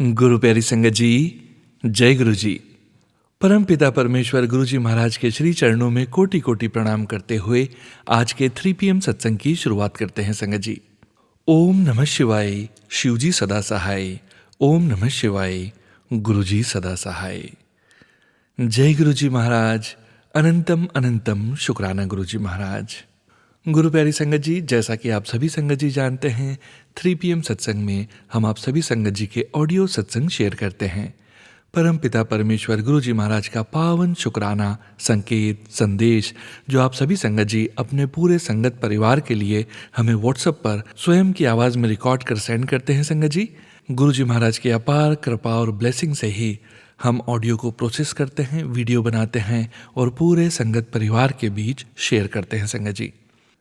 गुरु प्यारी संगत जी, जय गुरु जी। परम पिता परमेश्वर गुरु जी महाराज के श्री चरणों में कोटि कोटि प्रणाम करते हुए आज के 3 PM सत्संग की शुरुआत करते हैं संगत जी। ओम नमः शिवाय, शिव जी सदा सहाय। ओम नमः शिवाय, गुरु जी सदा सहाय। जय गुरु जी महाराज, अनंतम अनंतम शुक्राना गुरु जी महाराज। गुरु प्यारी संगत जी, जैसा कि आप सभी संगत जी जानते हैं, 3 PM सत्संग में हम आप सभी संगत जी के ऑडियो सत्संग शेयर करते हैं। परम पिता परमेश्वर गुरु जी महाराज का पावन शुक्राना संकेत संदेश जो आप सभी संगत जी अपने पूरे संगत परिवार के लिए हमें व्हाट्सएप पर स्वयं की आवाज़ में रिकॉर्ड कर सेंड करते हैं संगत जी। गुरु जी महाराज की अपार कृपा और ब्लेसिंग से ही हम ऑडियो को प्रोसेस करते हैं, वीडियो बनाते हैं और पूरे संगत परिवार के बीच शेयर करते हैं संगत जी।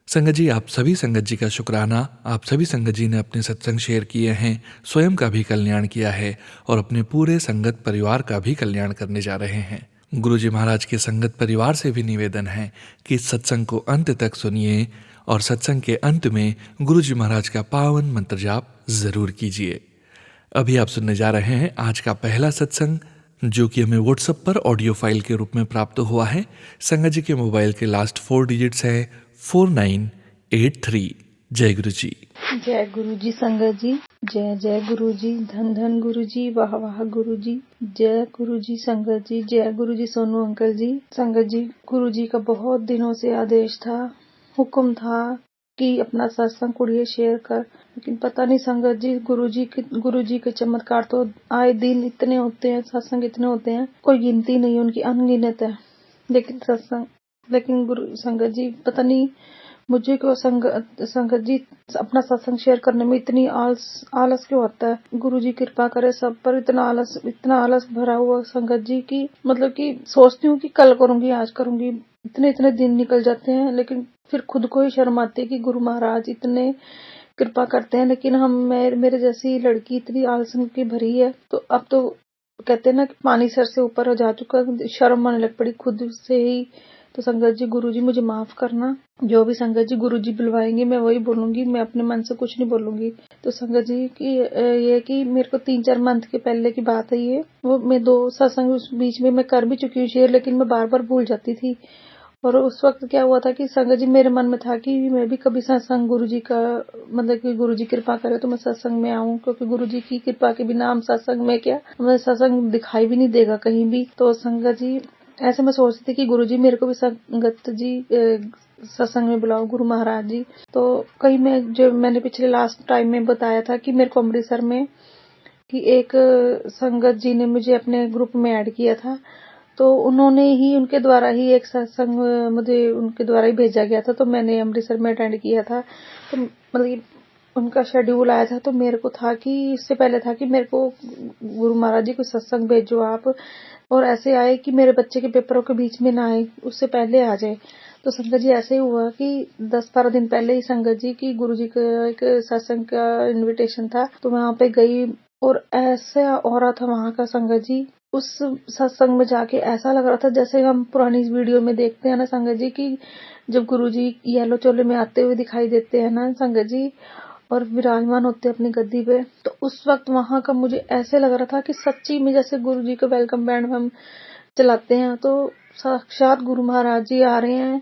संगत जी, आप सभी संगत जी का शुक्राना। आप सभी संगत जी ने अपने सत्संग शेयर किए हैं, स्वयं का भी कल्याण किया है और अपने पूरे संगत परिवार का भी कल्याण करने जा रहे हैं। गुरु जी महाराज के संगत परिवार से भी निवेदन है कि इस सत्संग को अंत तक सुनिए और सत्संग के अंत में गुरु जी महाराज का पावन मंत्र जाप जरूर कीजिए। अभी आप सुनने जा रहे हैं आज का पहला सत्संग, जो कि हमें व्हाट्सएप पर ऑडियो फाइल के रूप में प्राप्त हुआ है। संगत जी के मोबाइल के लास्ट 4 डिजिट्स है 4983। जय गुरु जी। जय गुरु जी संगत जी, जय जय गुरु जी, धन धन गुरु जी, वाह वाह गुरु जी। जय गुरु जी संगत जी, जय गुरु जी सोनू अंकल जी। संगत जी, गुरु जी का बहुत दिनों से आदेश था, हुक्म था कि अपना सत्संग कुड़िए शेयर कर, लेकिन पता नहीं संगत जी, गुरु जी के चमत्कार तो आए दिन इतने होते हैं, सत्संग इतने होते हैं, कोई गिनती नहीं, उनकी अनगिनत है। लेकिन गुरु संगत जी, पता नहीं मुझे क्यों संगत जी अपना सत्संग शेयर करने में इतनी आलस क्यों आता है। गुरु जी कृपा करे सब पर। इतना आलस भरा हुआ संगत जी की, मतलब कि सोचती हूँ कि कल करूंगी, आज करूंगी, इतने दिन निकल जाते हैं, लेकिन फिर खुद को ही शर्म आती है कि गुरु महाराज इतने कृपा करते हैं, लेकिन मेरे जैसी लड़की इतनी आलस की भरी है। तो अब तो कहते हैं ना कि पानी सर से ऊपर हो जा चुका, शर्म आने लग पड़ी खुद से ही। तो संगत जी, गुरु जी मुझे माफ करना, जो भी संगत जी गुरु जी बुलवाएंगे मैं वही बोलूंगी, मैं अपने मन से कुछ नहीं बोलूंगी। तो संगत जी की ये कि मेरे को 3-4 मंथ के पहले की बात है ये, वो मैं 2 सत्संग उस बीच में मैं कर भी चुकी हूँ शेयर, लेकिन मैं बार बार भूल जाती थी। और उस वक्त क्या हुआ था कि संगत जी मेरे मन में था कि मैं भी कभी सत्संग गुरु जी का, मतलब कि गुरु जी कृपा करे तो मैं सत्संग में आऊं, क्योंकि गुरु जी की कृपा के बिना हम सत्संग में क्या, हमें सत्संग दिखाई भी नहीं देगा कहीं भी। तो संगत जी ऐसे मैं सोचती थी कि गुरु जी मेरे को भी संगत जी सत्संग में बुलाओ गुरु महाराज जी। तो कहीं मैं, जो मैंने पिछले लास्ट टाइम में बताया था कि मेरे को अमृतसर में कि एक संगत जी ने मुझे अपने ग्रुप में ऐड किया था, तो उन्होंने ही, उनके द्वारा ही एक सत्संग मुझे उनके द्वारा ही भेजा गया था, तो मैंने अमृतसर में अटेंड किया था। तो मतलब उनका शेड्यूल आया था, तो मेरे को था कि इससे पहले था कि मेरे को गुरु महाराज जी को सत्संग भेजो आप, और ऐसे आए कि मेरे बच्चे के पेपरों के बीच में ना आए, उससे पहले आ जाए। तो संगत जी ऐसे ही हुआ कि 10-12 दिन पहले ही संगत जी की गुरु जी का एक सत्संग का इनविटेशन था, तो वहां पे गई, और ऐसा हो रहा था वहां का संगत जी, उस सत्संग में जाके ऐसा लग रहा था जैसे हम पुरानी वीडियो में देखते हैं ना संगत जी की, जब गुरु जी येलो चोले में आते हुए दिखाई देते हैं ना संगत जी, और विराजमान होते अपनी गद्दी पे, तो उस वक्त वहां का मुझे ऐसे लग रहा था कि सच्ची में जैसे गुरु जी का वेलकम बैंड हम चलाते हैं तो साक्षात गुरु महाराज जी आ रहे हैं।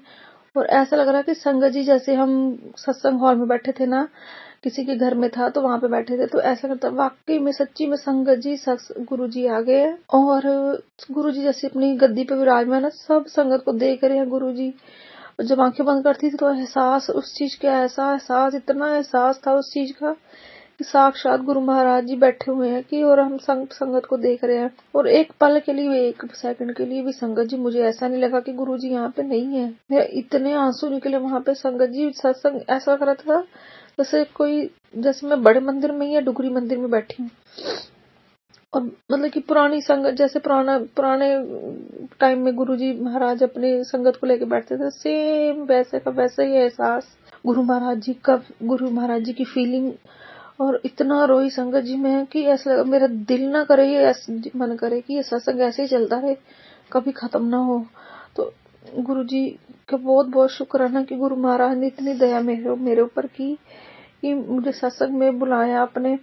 और ऐसा लग रहा है कि संगत जी जैसे हम सत्संग हॉल में बैठे थे ना, किसी के घर में था तो वहां पे बैठे थे, तो ऐसा करता वाकई में सच्ची में संगत जी गुरु जी आ गए हैं, और गुरु जी जैसे अपनी गद्दी पे विराजमान है, सब संगत को देख रहे हैं गुरु जी। जब आंखें बंद करती थी तो एहसास, उस चीज का ऐसा एहसास, इतना एहसास था उस चीज का कि साक्षात गुरु महाराज जी बैठे हुए हैं कि, और हम संगत को देख रहे हैं। और एक पल के लिए, एक सेकंड के लिए भी संगत जी, मुझे ऐसा नहीं लगा कि गुरु जी यहाँ पे नहीं है। मेरे इतने आंसू निकले वहां पे संगत जी, सत्संग ऐसा लग रहा था जैसे मैं बड़े मंदिर में या डुगरी मंदिर में बैठी हूँ, और मतलब कि पुरानी संगत, जैसे पुराने टाइम में गुरुजी महाराज अपने संगत को लेके बैठते थे, सेम वैसे का वैसा ही एहसास गुरु महाराज जी की फीलिंग। और इतना रोई संगत जी में कि ऐसा लगा मेरा दिल ना करे, ये मन करे कि ये सत्संग ऐसे ही चलता रहे, कभी खत्म ना हो। तो गुरु जी का बहुत बहुत शुक्राना कि गुरु महाराज ने इतनी दया मेरे ऊपर की कि मुझे सत्संग में बुलाया अपने,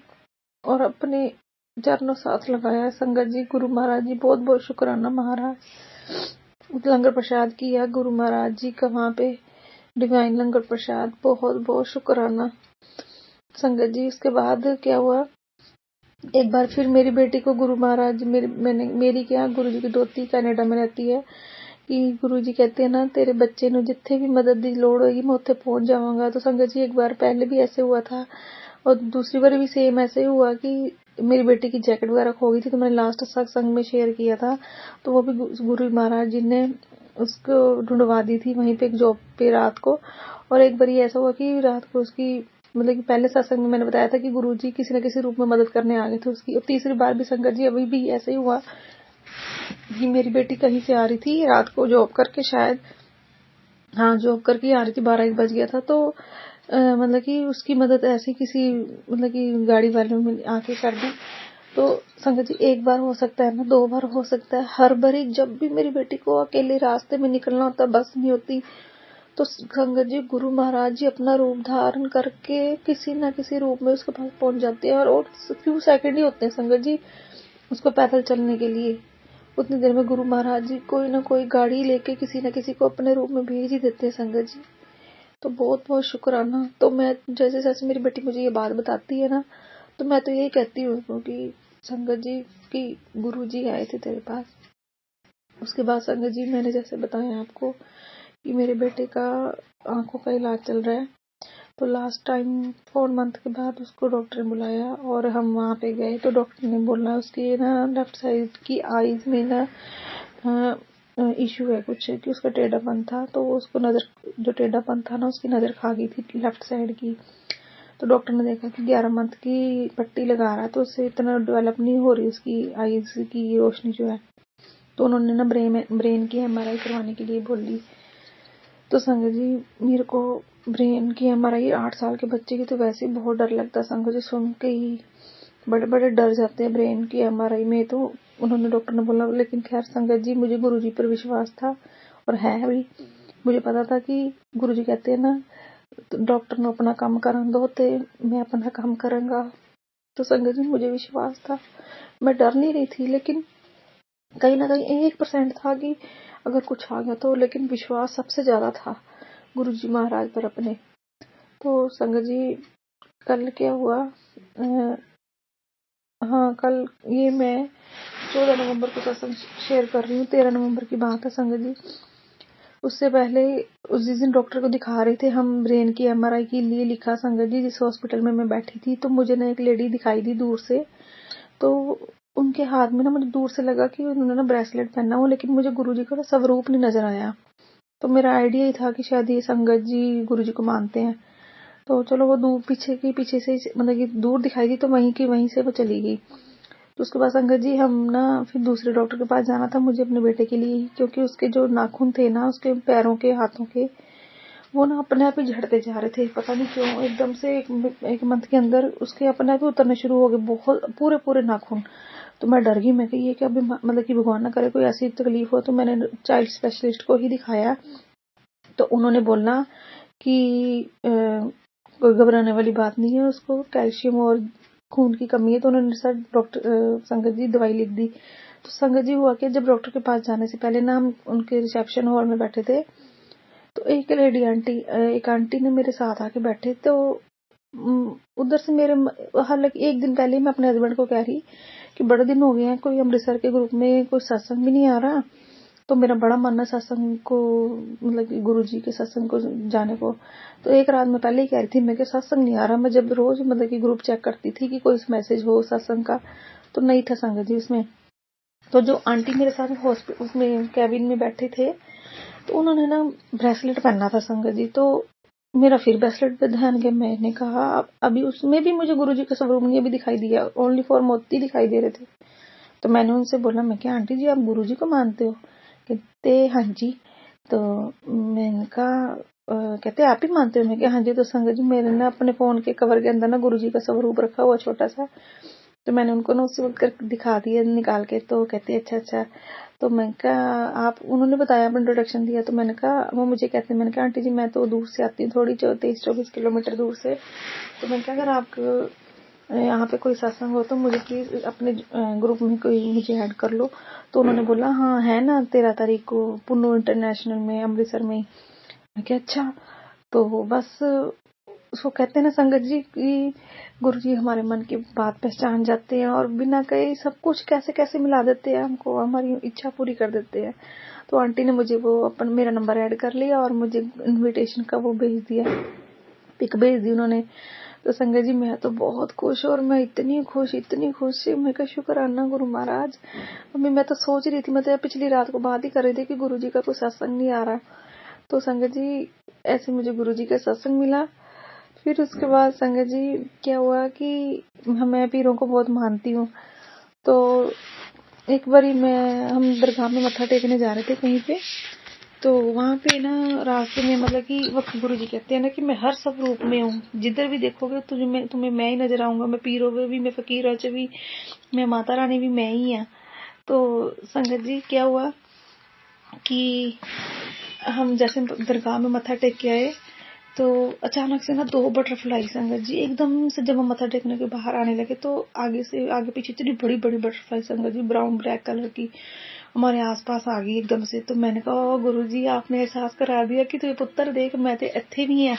और अपने चरणों साथ लगाया संगत जी। गुरु महाराज जी बहुत बहुत शुक्राना महाराज। लंगर प्रसाद किया गुरु महाराज जी का वहाँ पे डिवाइन लंगर प्रसाद, बहुत बहुत शुक्राना संगत जी। उसके बाद क्या हुआ, एक बार फिर मेरी बेटी को गुरु महाराज मेरी क्या गुरु जी की दोती कनाडा में रहती है कि गुरु जी कहते हैं ना तेरे बच्चे ने जितने भी मदद की लोड़ होगी मैं उत्थे पहुंच जाऊंगा। तो संगत जी एक बार पहले भी ऐसे हुआ था और दूसरी बार भी सेम ऐसे ही हुआ कि मेरी बेटी की जैकेट वगैरह खो गई थी, तो मैंने लास्ट सत्संग में शेयर किया था। तो वो भी गुरु महाराज जी ने उसको ढूंढवा दी थी वहीं पे एक जॉब पे रात को। और एक बार ऐसा हुआ कि रात को उसकी मतलब कि पहले सत्संग में मैंने बताया था कि गुरुजी किसी न किसी रूप में मदद करने आ गए थे उसकी। और तीसरी बार भी संगत जी अभी भी ऐसे ही हुआ कि मेरी बेटी कहीं से आ रही थी रात को जॉब करके, शायद हाँ जॉब करके आ रही थी, 12-1 बज गया था। तो मतलब कि उसकी मदद ऐसी किसी मतलब कि गाड़ी वाले में आके कर दी। तो संगत जी एक बार हो सकता है ना, 2 बार हो सकता है, हर बारी जब भी मेरी बेटी को अकेले रास्ते में निकलना होता, बस नहीं होती, तो संगत जी गुरु महाराज जी अपना रूप धारण करके किसी न किसी रूप में उसके पास पहुंच जाते हैं। और फ्यू सेकंड ही होते हैं संगत जी उसको पैदल चलने के लिए। उतनी देर में गुरु महाराज जी कोई ना कोई गाड़ी लेके किसी न किसी को अपने रूप में भेज ही देते हैं संगत जी। तो बहुत बहुत शुक्राना। तो मैं जैसे जैसे मेरी बेटी मुझे ये बात बताती है ना, तो मैं तो यही कहती हूँ कि संगत जी की गुरु जी आए थे तेरे पास। उसके बाद संगत जी मैंने जैसे बताया आपको कि मेरे बेटे का आंखों का इलाज चल रहा है। तो लास्ट टाइम 4 मंथ के बाद उसको डॉक्टर ने बुलाया और हम वहाँ पे गए। तो डॉक्टर ने बोला उसकी ना लेफ्ट साइड की आईज में ना इशू है कुछ कि उसका टेढ़ापन था। तो उसको नजर जो टेढ़ापन था ना उसकी नजर खा गई थी लेफ्ट साइड की। तो डॉक्टर ने देखा कि 11 मंथ की पट्टी लगा रहा है तो उससे इतना डेवलप नहीं हो रही उसकी आईज की रोशनी जो है। तो उन्होंने ना ब्रेन की एमआरआई करवाने के लिए बोली। तो संगत जी मेरे को ब्रेन की एमआरआई 8 साल के बच्चे की तो वैसे ही बहुत डर लगता है संगत जी, सुन के ही बड़े बड़े डर जाते हैं ब्रेन की एमआरआई में। तो उन्होंने डॉक्टर ने बोला, लेकिन खैर संगत जी मुझे गुरुजी पर विश्वास था और है भी। मुझे पता था कि गुरुजी कहते हैं ना तो डॉक्टर ने अपना काम करन दो तो मैं अपना काम करूंगा। तो संगत जी मुझे विश्वास था, मैं डर नहीं रही थी, लेकिन कहीं ना कहीं 1% था कि अगर कुछ आ गया तो, लेकिन विश्वास सबसे ज्यादा था गुरुजी महाराज पर अपने। तो संगत जी कल क्या हुआ, हाँ कल ये मैं 14 नवंबर को सत्संग शेयर कर रही हूँ, 13 नवंबर की बात है संगत जी। उससे पहले उस दिन डॉक्टर को दिखा रहे थे हम ब्रेन की एमआरआई के लिए लिखा संगत जी जिस हॉस्पिटल में मैं बैठी थी। तो मुझे ना एक लेडी दिखाई दी दूर से। तो उनके हाथ में ना मुझे दूर से लगा कि उन्होंने ना ब्रेसलेट पहना हो, लेकिन मुझे गुरुजी का स्वरूप नहीं नजर आया। तो मेरा आइडिया ही था कि शायद ये संगत जी गुरुजी को मानते हैं। तो चलो वो दूर पीछे से मतलब कि दूर दिखाई दी तो वहीं से वो चली गई। तो उसके बाद संगत जी हम ना फिर दूसरे डॉक्टर के पास जाना था मुझे अपने बेटे के लिए, क्योंकि उसके जो नाखून थे ना उसके पैरों के हाथों के वो ना अपने आप ही झड़ते जा रहे थे, पता नहीं क्यों एकदम से एक मंथ के अंदर उसके अपने आप ही उतरने शुरू हो गए बहुत पूरे नाखून। तो मैं डर गई, मैं कि ये क्या अभी मतलब कि भगवान ना करे कोई ऐसी तकलीफ हो। तो मैंने चाइल्ड स्पेशलिस्ट को ही दिखाया। तो उन्होंने बोला कि कोई घबराने वाली बात नहीं है, उसको कैल्शियम और खून की कमी है। तो उन्होंने सर डॉक्टर संगत जी दवाई लिख दी। तो संगत जी हुआ कि जब डॉक्टर के पास जाने से पहले ना हम उनके रिसेप्शन हॉल में बैठे थे। तो एक आंटी ने मेरे साथ आके बैठे। तो उधर से मेरे हालांकि एक दिन पहले मैं अपने हस्बैंड को कह रही कि बड़े दिन हो गए हैं कोई अमृतसर के ग्रुप में कोई सत्संग भी नहीं आ रहा, तो मेरा बड़ा मन है सत्संग को मतलब कि गुरुजी के सत्संग को जाने को। तो एक रात में पहले ही कह रही थी मैं कि सत्संग नहीं आ रहा। मैं जब रोज मतलब कि ग्रुप चेक करती थी कि कोई मैसेज हो सत्संग का, तो नहीं था संगत जी उसमें। तो जो आंटी मेरे साथ हॉस्पिटल उसमें कैबिन में बैठे थे तो उन्होंने ना ब्रेसलेट पहना था संगत जी। तो मेरा फिर ब्रेसलेट पे ध्यान गया। मैंने कहा अभी उसमें भी मुझे गुरुजी का स्वरूप नहीं अभी दिखाई दिया, ओनली फॉर मोती दिखाई दे रहे थे। तो मैंने उनसे बोला मैं क्या आंटी जी आप गुरुजी को मानते हो? कहते हाँ जी। तो मैंने कहा कहते आप ही मानते हो? मैं क्या हाँ जी। तो संगत जी मेरे ना अपने फोन के कवर के अंदर ना गुरुजी का स्वरूप रखा हुआ छोटा सा। तो मैंने उनको ना उसी वक्त दिखा दिया निकाल के। तो कहते अच्छा। तो मैं कहा आप, उन्होंने बताया अपना इंट्रोडक्शन दिया। तो मैंने कहा वो मुझे कहते हैं, मैंने कहा आंटी जी मैं तो दूर से आती हूँ थोड़ी 23-24 किलोमीटर दूर से। तो मैंने कहा अगर आप यहाँ पे कोई सत्संग हो तो मुझे प्लीज अपने ग्रुप में कोई मुझे ऐड कर लो। तो उन्होंने बोला हाँ है ना 13 तारीख को पुन्नू इंटरनेशनल में अमृतसर में। मैं क्या अच्छा। तो बस उसको कहते हैं ना संगत जी की गुरुजी हमारे मन की बात पहचान जाते हैं और बिना कहे सब कुछ कैसे कैसे मिला देते हैं, हमको हमारी इच्छा पूरी कर देते हैं। तो आंटी ने मुझे वो अपन मेरा नंबर ऐड कर लिया और मुझे इनविटेशन का वो भेज दिया, पिक भेज दी उन्होंने। तो संगत जी मैं तो बहुत खुश और मैं इतनी खुश मैं का शुक्राना गुरु महाराज। मम्मी मैं तो सोच रही थी, मतलब पिछली रात को बात ही कर रही थी कि गुरुजी का कोई सत्संग नहीं आ रहा। तो संगत जी ऐसे मुझे गुरुजी का सत्संग मिला। फिर उसके बाद संगत जी क्या हुआ कि मैं पीरों को बहुत मानती हूँ। तो एक बारी हम दरगाह में मत्था टेकने जा रहे थे कहीं पे, तो वहां पे ना रास्ते में मतलब कि वक्त गुरुजी कहते हैं ना कि मैं हर सब रूप में हूँ, जिधर भी देखोगे तुम्हें मैं ही नजर आऊंगा। मैं पीरों में भी, मैं फकीरों च भी, मैं माता रानी भी मैं ही है। तो संगत जी क्या हुआ कि हम जैसे दरगाह में मत्था टेक के आए तो अचानक से ना 2 बटरफ्लाई संगत जी एकदम से जब हम मत्था टेकने के बाहर आने लगे तो आगे पीछे इतनी बड़ी बड़ी बटरफ्लाई संगत जी ब्राउन ब्लैक कलर की हमारे आसपास आ गई एकदम से। तो मैंने कहा गुरुजी आपने एहसास करा दिया कि तू पुत्र देख मैं ते इत्थे भी है,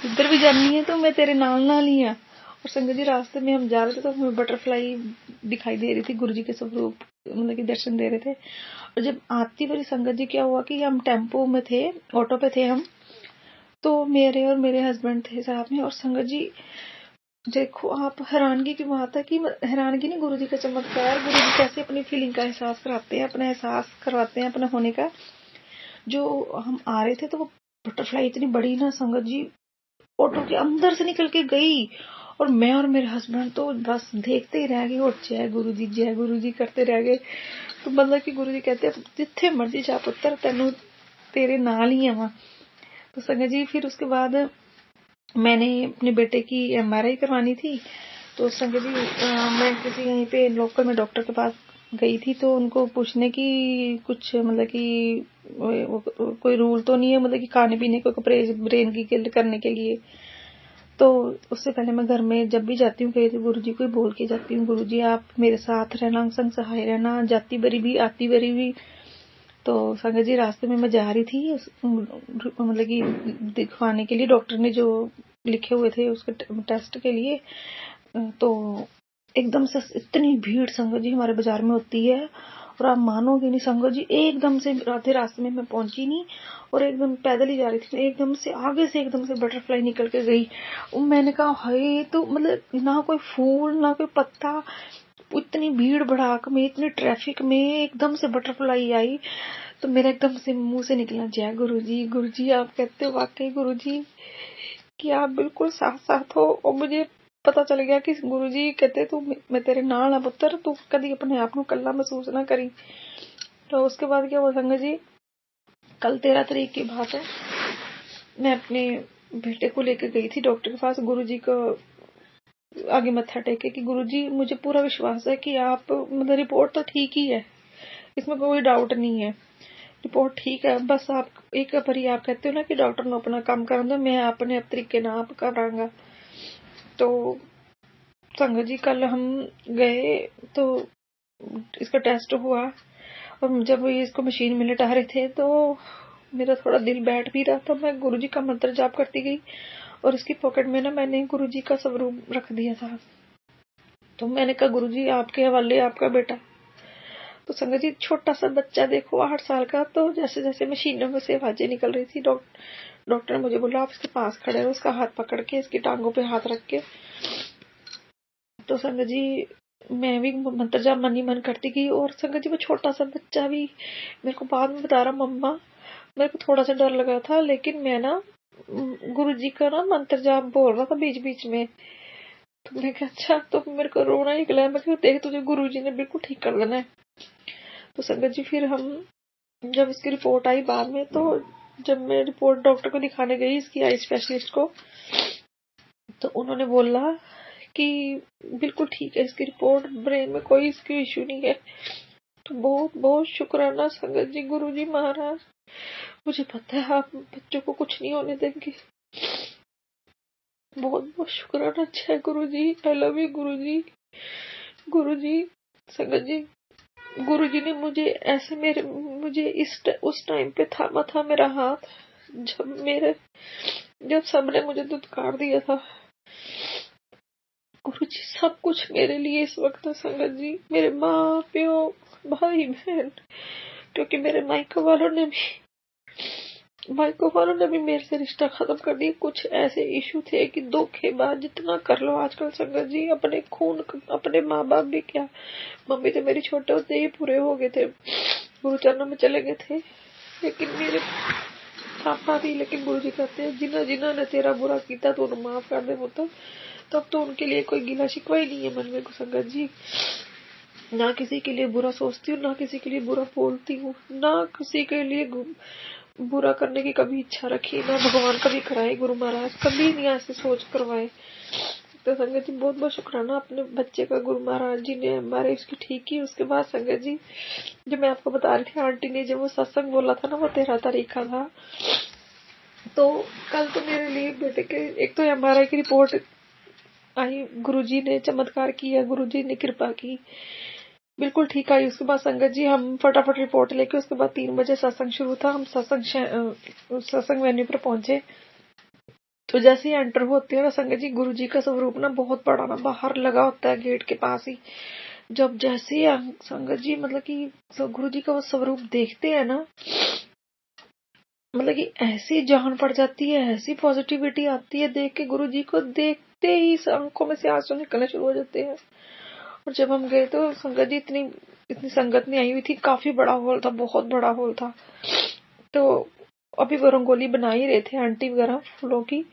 जिधर भी जानी है तो मैं तेरे नाल ही है। और संगत जी रास्ते में हम जा रहे थे तो हमें बटरफ्लाई दिखाई दे रही थी, गुरुजी के स्वरूप मतलब कि दर्शन दे रहे थे। और जब आती बारी संगत जी क्या हुआ कि हम टेम्पो में थे, ऑटो पे थे हम, तो मेरे और मेरे हस्बैंड थे साथ में। और संगत जी देखो आप हैरानगी की बात है कि हैरानगी नहीं, गुरुजी का चमत्कार, गुरुजी कैसे अपनी फीलिंग का एहसास कराते हैं, अपना एहसास करवाते हैं अपना होने का। जो हम आ रहे थे तो वो बटरफ्लाई इतनी बड़ी ना संगत जी ऑटो के अंदर से निकल के गई और मैं और मेरे हस्बैंड तो बस देखते ही रह गए और जय गुरुजी करते रह गए। तो मतलब कि गुरुजी कहते हैं जिथे मर्जी जा पुत्र तेनू तेरे नाल ही आवा। तो संगत जी फिर उसके बाद मैंने अपने बेटे की MRI करवानी थी। तो संगत जी मैं किसी यहीं पे लोकल में डॉक्टर के पास गई थी तो उनको पूछने की कुछ मतलब कि कोई रूल तो नहीं है, मतलब कि खाने पीने को परहेज ब्रेन की करने के लिए। तो उससे पहले मैं घर में जब भी जाती हूँ कहीं गुरुजी को बोल के जाती हूँ, गुरुजी आप मेरे साथ रहना, संग सहाय रहना, जाती बरी भी आती बरी भी। तो संगत जी रास्ते में मैं जा रही थी मतलब कि दिखवाने के लिए, डॉक्टर ने जो लिखे हुए थे उसके टेस्ट के लिए। तो एकदम से इतनी भीड़ संगत जी हमारे बाजार में होती है और आप मानोगे नहीं संगत जी, एकदम से आधे रास्ते में मैं पहुंची नहीं और एकदम पैदल ही जा रही थी, एकदम से आगे से एकदम से बटरफ्लाई निकल के गई। मैंने कहा हाय, तो मतलब ना कोई फूल ना कोई पत्ता, इतनी भीड़ भड़ाक में इतनी ट्रैफिक में एकदम से बटरफ्लाई आई। तो मेरा एकदम से मुंह से निकला जय गुरुजी। गुरुजी आप कहते हो वाकई गुरुजी कि आप बिल्कुल साथ साथ हो। और मुझे पता चल गया कि गुरुजी कहते तू मैं तेरे नाल है पुत्र, तू कभी अपने आप को कल्ला महसूस ना करी। तो उसके बाद क्या हुआ संगत जी, कल 13 तारीख की बात है, मैं अपने बेटे को लेकर गई थी डॉक्टर के पास, गुरुजी को आगे मत्था टेके कि गुरुजी मुझे पूरा विश्वास है कि आप मतलब रिपोर्ट तो ठीक ही है, इसमें कोई डाउट नहीं है, रिपोर्ट ठीक है, बस आप एक बारी आप कहते हो ना कि डॉक्टर ने अपना काम कर दो, मैं अपने तरीके ना आप करांगा। तो संगत जी कल हम गए तो इसका टेस्ट हुआ और जब ये इसको मशीन में लटा रहे थे तो मेरा थोड़ा दिल बैठ भी रहा था। मैं गुरुजी का मंत्र जाप करती गई और इसकी पॉकेट में ना मैंने गुरुजी का स्वरूप रख दिया था। तो मैंने कहा गुरुजी आपके हवाले आपका बेटा। तो संगत जी छोटा सा बच्चा देखो 8 साल का, तो जैसे जैसे मशीनों में से आवाजें निकल रही थी डॉक्टर ने मुझे बोला आप इसके पास खड़े हो, उसका हाथ पकड़ के इसकी टांगों पे हाथ रख के। तो संगत जी मैं भी मंत्र जाप मन ही मन करती गई और संगत जी वो छोटा सा बच्चा भी मेरे को बाद में बता रहा मम्मा मेरे को थोड़ा सा डर लगा था, लेकिन मैं ना गुरुजी का ना मंत्र जाप बोल रहा था बीच बीच में। तो मैं कहा अच्छा, तो मेरे को रोना ही निकला। मैं कहा देख तुझे गुरुजी ने बिल्कुल ठीक कर देना है। तो संगत जी फिर हम जब इसकी रिपोर्ट आई बाद में, तो जब मैं रिपोर्ट डॉक्टर को दिखाने गई इसकी आई स्पेशलिस्ट को, तो उन्होंने बोला कि बिल्कुल ठीक है इसकी रिपोर्ट, ब्रेन में कोई इसकी इश्यू नहीं है। तो बहुत बहुत शुक्राना संगत जी, गुरुजी महाराज, मुझे पता है आप बच्चों को कुछ नहीं होने देंगे। बहुत बहुत शुक्राना जय गुरु जी। आई लव यू गुरु जी। गुरु जी, संगत जी, गुरु जी ने मुझे उस टाइम पे थामा था मेरा हाथ, जब सबने मुझे दुत्कार दिया था। गुरु जी सब कुछ मेरे लिए इस वक्त है संगत जी, मेरे माँ प्यो भाई बहन, क्योंकि मेरे मायके वालों ने भी मेरे से रिश्ता खत्म कर दिया। कुछ ऐसे इशू थे कि धोखेबाज जितना कर लो आजकल संगत जी, अपने खून अपने माँ बाप भी क्या, मम्मी तो मेरी छोटे होते ही पूरे हो गए थे, गुरु चरणों में चले गए थे, लेकिन मेरे पापा भी, लेकिन गुरु जी कहते हैं जिन्हों ने तेरा बुरा किया तो उन्हें माफ कर दे पुत्र। तब तो उनके लिए कोई गिला शिकवा ही नहीं है मन में संगत जी। ना किसी के लिए बुरा सोचती हूँ, ना किसी के लिए बुरा बोलती हूँ, ना किसी के लिए बुरा करने की कभी इच्छा रखी, ना भगवान कभी कराए, गुरु महाराज कभी नहीं ऐसे सोच करवाए। तो संगत जी बहुत बहुत शुक्राना अपने बच्चे का, गुरु महाराज जी ने हमारे इसकी ठीक की। उसके बाद संगत जी जो मैं आपको बता रही थी, आंटी ने जब वो सत्संग बोला था ना, वो 13 तारीख का था। तो कल तो मेरे लिए बेटे के एक तो एमआरआई की रिपोर्ट आई, गुरुजी ने चमत्कार किया, गुरुजी ने कृपा की, बिल्कुल ठीक आई। उसके बाद संगत जी हम फटाफट रिपोर्ट लेके उसके बाद 3 बजे सत्संग शुरू था। हम सत्संग वेन्यू पर पहुंचे। तो जैसे ही एंटर होते हैं ना संगत जी, गुरुजी का स्वरूप ना बहुत बड़ा ना बाहर लगा होता है गेट के पास ही। जब जैसे ही संगत जी मतलब कि गुरुजी का वो स्वरूप देखते हैं ना, मतलब कि ऐसी जान पड़ जाती है, ऐसी पॉजिटिविटी आती है देख के, गुरुजी को देखते ही आंखों में से आंसू निकलने शुरू हो जाते हैं। और जब हम गए तो संगत जी इतनी संगत नहीं आई हुई थी, काफी बड़ा हॉल था, बहुत बड़ा हॉल था। तो अभी वो रंगोली बना ही रहे थे आंटी वगैरह फूलों की।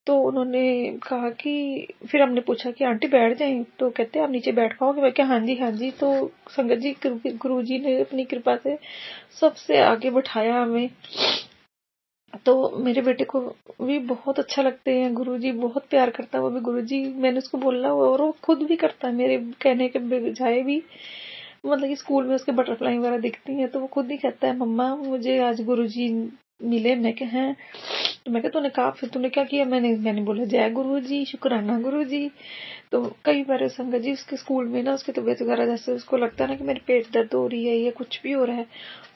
तो उन्होंने कहा कि, फिर हमने पूछा कि आंटी बैठ जाएं, तो कहते आप नीचे बैठ पाओगे? मैं क्या हाँ जी हाँ जी। तो संगत जी गुरु जी ने अपनी कृपा से सबसे आगे बैठाया हमें। तो मेरे बेटे को भी बहुत अच्छा लगते हैं गुरुजी, बहुत प्यार करता है वो भी गुरुजी। मैंने उसको बोला और वो खुद भी करता है मेरे कहने के बजाय भी। मतलब कि स्कूल में उसके बटरफ्लाई वगैरह दिखती हैं तो वो खुद ही कहता है मम्मा मुझे आज गुरुजी मिले। मैं क्या हैं, तो मैं क्या तूने कहा, फिर तूने क्या किया? मैंने बोला जय गुरुजी, शुक्राना गुरुजी। तो कई बार संगत जी उसके स्कूल में ना उसकी तबीयत वगैरह जैसे उसको लगता है ना कि मेरे पेट दर्द हो रही है या कुछ भी हो रहा है,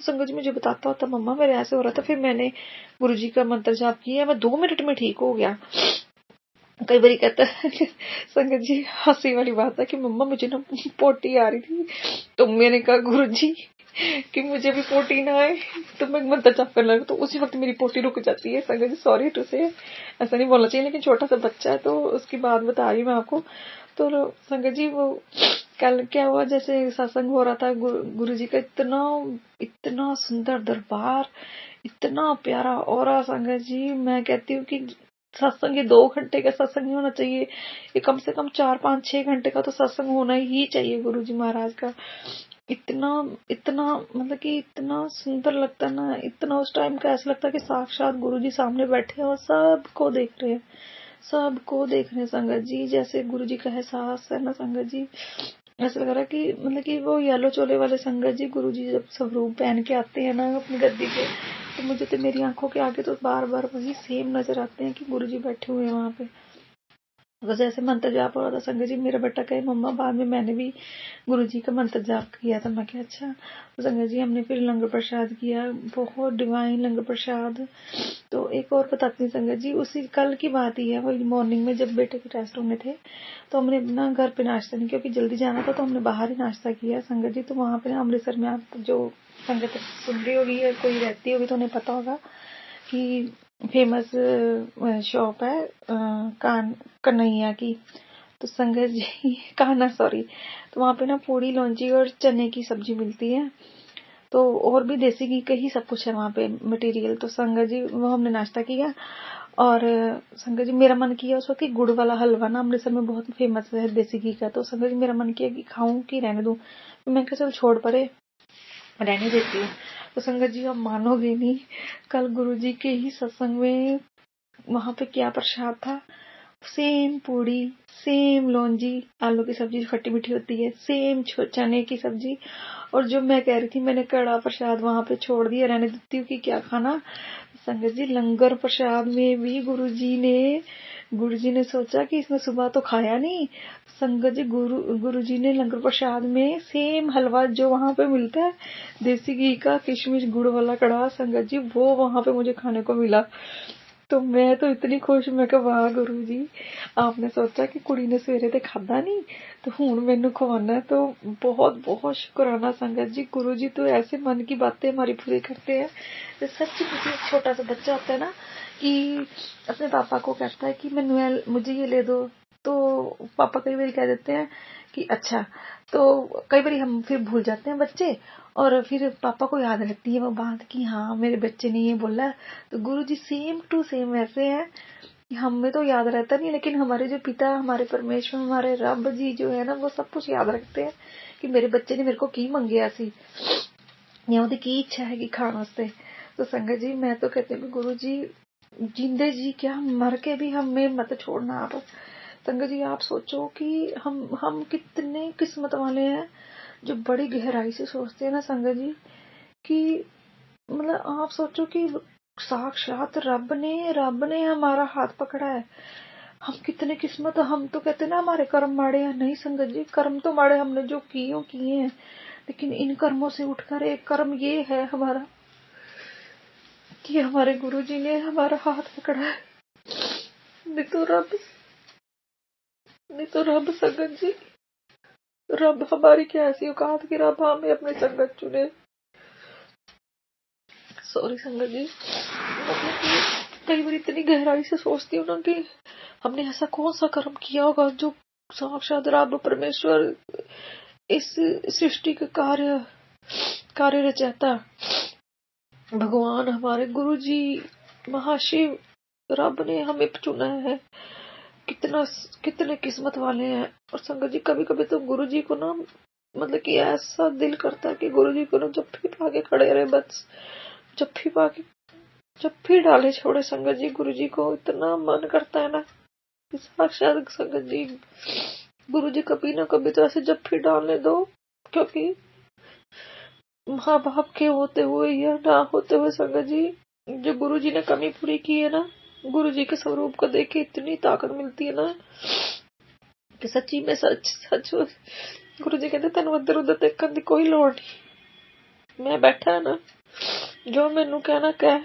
संगत जी मुझे बताता होता मम्मा मेरे ऐसे हो रहा था, फिर मैंने गुरुजी का मंत्र जाप किया, मैं 2 मिनट में ठीक हो गया। कई बार कहता है संगत जी हंसी वाली बात है कि मम्मा मुझे ना पोटी आ रही थी, तो मैंने कहा गुरुजी कि मुझे भी पोटी ना आए, तो मैं मंत्र जाप करने लगा, तो उसी वक्त मेरी पोटी रुक जाती है। संगत जी सॉरी टू से, ऐसा नहीं बोलना चाहिए, लेकिन छोटा सा बच्चा है तो उसकी बात बता रही मैं आपको। तो संगत जी वो कल क्या हुआ, जैसे सत्संग हो रहा था, गुरुजी का इतना सुंदर दरबार, इतना प्यारा ऑरा। संगत जी मैं कहती हूँ कि सत्संग ये 2 घंटे का सत्संग नहीं होना चाहिए, ये कम से कम 4 5 6 घंटे का तो सत्संग होना ही चाहिए गुरुजी महाराज का। इतना इतना मतलब कि इतना सुंदर लगता ना, इतना उस टाइम का ऐसा लगता कि साक्षात गुरुजी सामने बैठे हैं और सबको देख रहे हैं, सबको देख रहे हैं संगत जी। जैसे गुरुजी का एहसास है ना संगत जी, ऐसा लग रहा है कि मतलब कि वो येलो चोले वाले संगत जी गुरुजी जब स्वरूप पहन के आते हैं ना अपनी गद्दी पे, तो मुझे तो मेरी आंखों के आगे तो बार बार वही सेम नजर आते हैं कि गुरुजी बैठे हुए हैं वहां पे। बस ऐसे मंत्र जाप हो रहा था संगत जी, मेरा बेटा कहे मम्मा बाद में मैंने भी गुरुजी का मंत्र जाप किया था। मैं क्या अच्छा। तो संगत जी हमने फिर लंगर प्रसाद किया, बहुत डिवाइन लंगर प्रसाद। तो एक और बताती हूँ संगत जी, उसी कल की बात ही है, वही मॉर्निंग में जब बेटे के टेस्ट होने थे तो हमने ना घर पे नाश्ता नहीं, क्योंकि जल्दी जाना था, तो हमने बाहर ही नाश्ता किया संगत जी। तो वहां पे ना अमृतसर में, आप जो संगत सुन रही होगी या कोई रहती होगी तो उन्हें पता होगा कि फेमस शॉप है कन्हैया की। तो संगत जी कान्हा सॉरी, तो वहां पे ना पूड़ी लौंजी और चने की सब्जी मिलती है, तो और भी देसी घी का ही सब कुछ है वहां पे मटेरियल। तो संगत जी वो हमने नाश्ता किया और संगत जी मेरा मन किया उस वक्त गुड़ वाला हलवा ना अमृतसर में बहुत फेमस है देसी घी का, तो संगत जी मेरा मन किया कि खाऊं कि रहने दूं, तो मैं कहा चल छोड़ परे रहने देती हूँ। तो संगत जी आप मानोगे नहीं, कल गुरुजी के ही सत्संग में वहां पे क्या प्रसाद था, सेम पूड़ी, सेम लौंजी, आलू की सब्जी खट्टी मीठी होती है, सेम चने की सब्जी। और जो मैं कह रही थी मैंने कड़ा प्रसाद वहां पे छोड़ दिया, रहने देती हूँ कि क्या खाना, संगत जी लंगर प्रसाद में भी गुरुजी ने सोचा कि इसने सुबह तो खाया नहीं। संगत जी गुरुजी ने लंगर प्रसाद में सेम हलवा जो वहां पे मिलता है, देसी घी का किशमिश गुड़ वाला कड़ा, संगत जी वो वहां पे मुझे खाने को मिला। तो मैं तो इतनी खुश, मैं कहा वाह गुरुजी, आपने सोचा कि कुड़ी ने सवेरे ते खादा नहीं तो हुण मैनू खवाना। तो बहुत बहुत शुक्राना संगत जी, गुरुजी तो ऐसे मन की बातें हमारी पूरी करते हैं। तो सच में एक छोटा सा बच्चा होता है ना कि अपने पापा को कहता है कि मैनुअल मुझे ये ले दो, तो पापा कई बार कह देते हैं कि अच्छा, तो कई बार हम फिर भूल जाते हैं बच्चे, और फिर पापा को याद रहती है वो बात कि हाँ मेरे बच्चे ने ये बोला। तो गुरुजी सेम टू सेम ऐसे हैं, हमें तो याद रहता नहीं, लेकिन हमारे जो पिता, हमारे परमेश्वर, हमारे रब जी जो है ना, वो सब कुछ याद रखते हैं कि मेरे बच्चे ने मेरे को की मंगया सी या ओदी की इच्छा है कि खाने वास्ते। तो संगत जी मैं तो कहती हूँ गुरु जी जिंदे जी क्या मर के भी हमें मत छोड़ना आप। संगत जी आप सोचो कि हम कितने किस्मत वाले हैं जो बड़ी गहराई से सोचते हैं ना संगत जी, कि मतलब आप सोचो कि साक्षात रब ने हमारा हाथ पकड़ा है। हम कितने किस्मत, हम तो कहते ना हमारे कर्म माड़े हैं, नहीं संगत जी कर्म तो माड़े हमने जो किए हैं, लेकिन इन कर्मों से उठकर एक कर्म ये है हमारा कि हमारे गुरुजी ने हमारा हाथ पकड़ा है। नहीं तो रब संगत जी, रब हमारी क्या ऐसी औकात की रब हमें अपनी संगत चुने। सॉरी संगत जी, मतलब कि कई बार इतनी गहराई से सोचती हूँ ना कि हमने ऐसा कौन सा कर्म किया होगा जो साक्षात रब परमेश्वर इस सृष्टि के कार्य रचयिता भगवान हमारे गुरुजी महाशिव रब ने हमें चुना है। कितने किस्मत वाले हैं। और संगत जी कभी कभी तो गुरुजी को ना मतलब कि ऐसा दिल करता है कि गुरुजी को ना जप्फी पाके खड़े रहे, बस जप्फी डाले छोड़े। संगत जी गुरुजी को इतना मन करता है ना कि साक्षात संगत जी गुरुजी कभी ना कभी तो ऐसे जप्फी डालने दो, क्योंकि माँ बाप के होते हुए या ना होते हुए संगत जी जो गुरुजी ने कमी पूरी की है ना, गुरुजी के स्वरूप को देख के इतनी ताकत मिलती है ना कि सच्ची में सच गुरुजी कहते तेन उधर उधर देखने की कोई लोड़ नहीं, मैं बैठा है ना, जो मैनू कहना कह,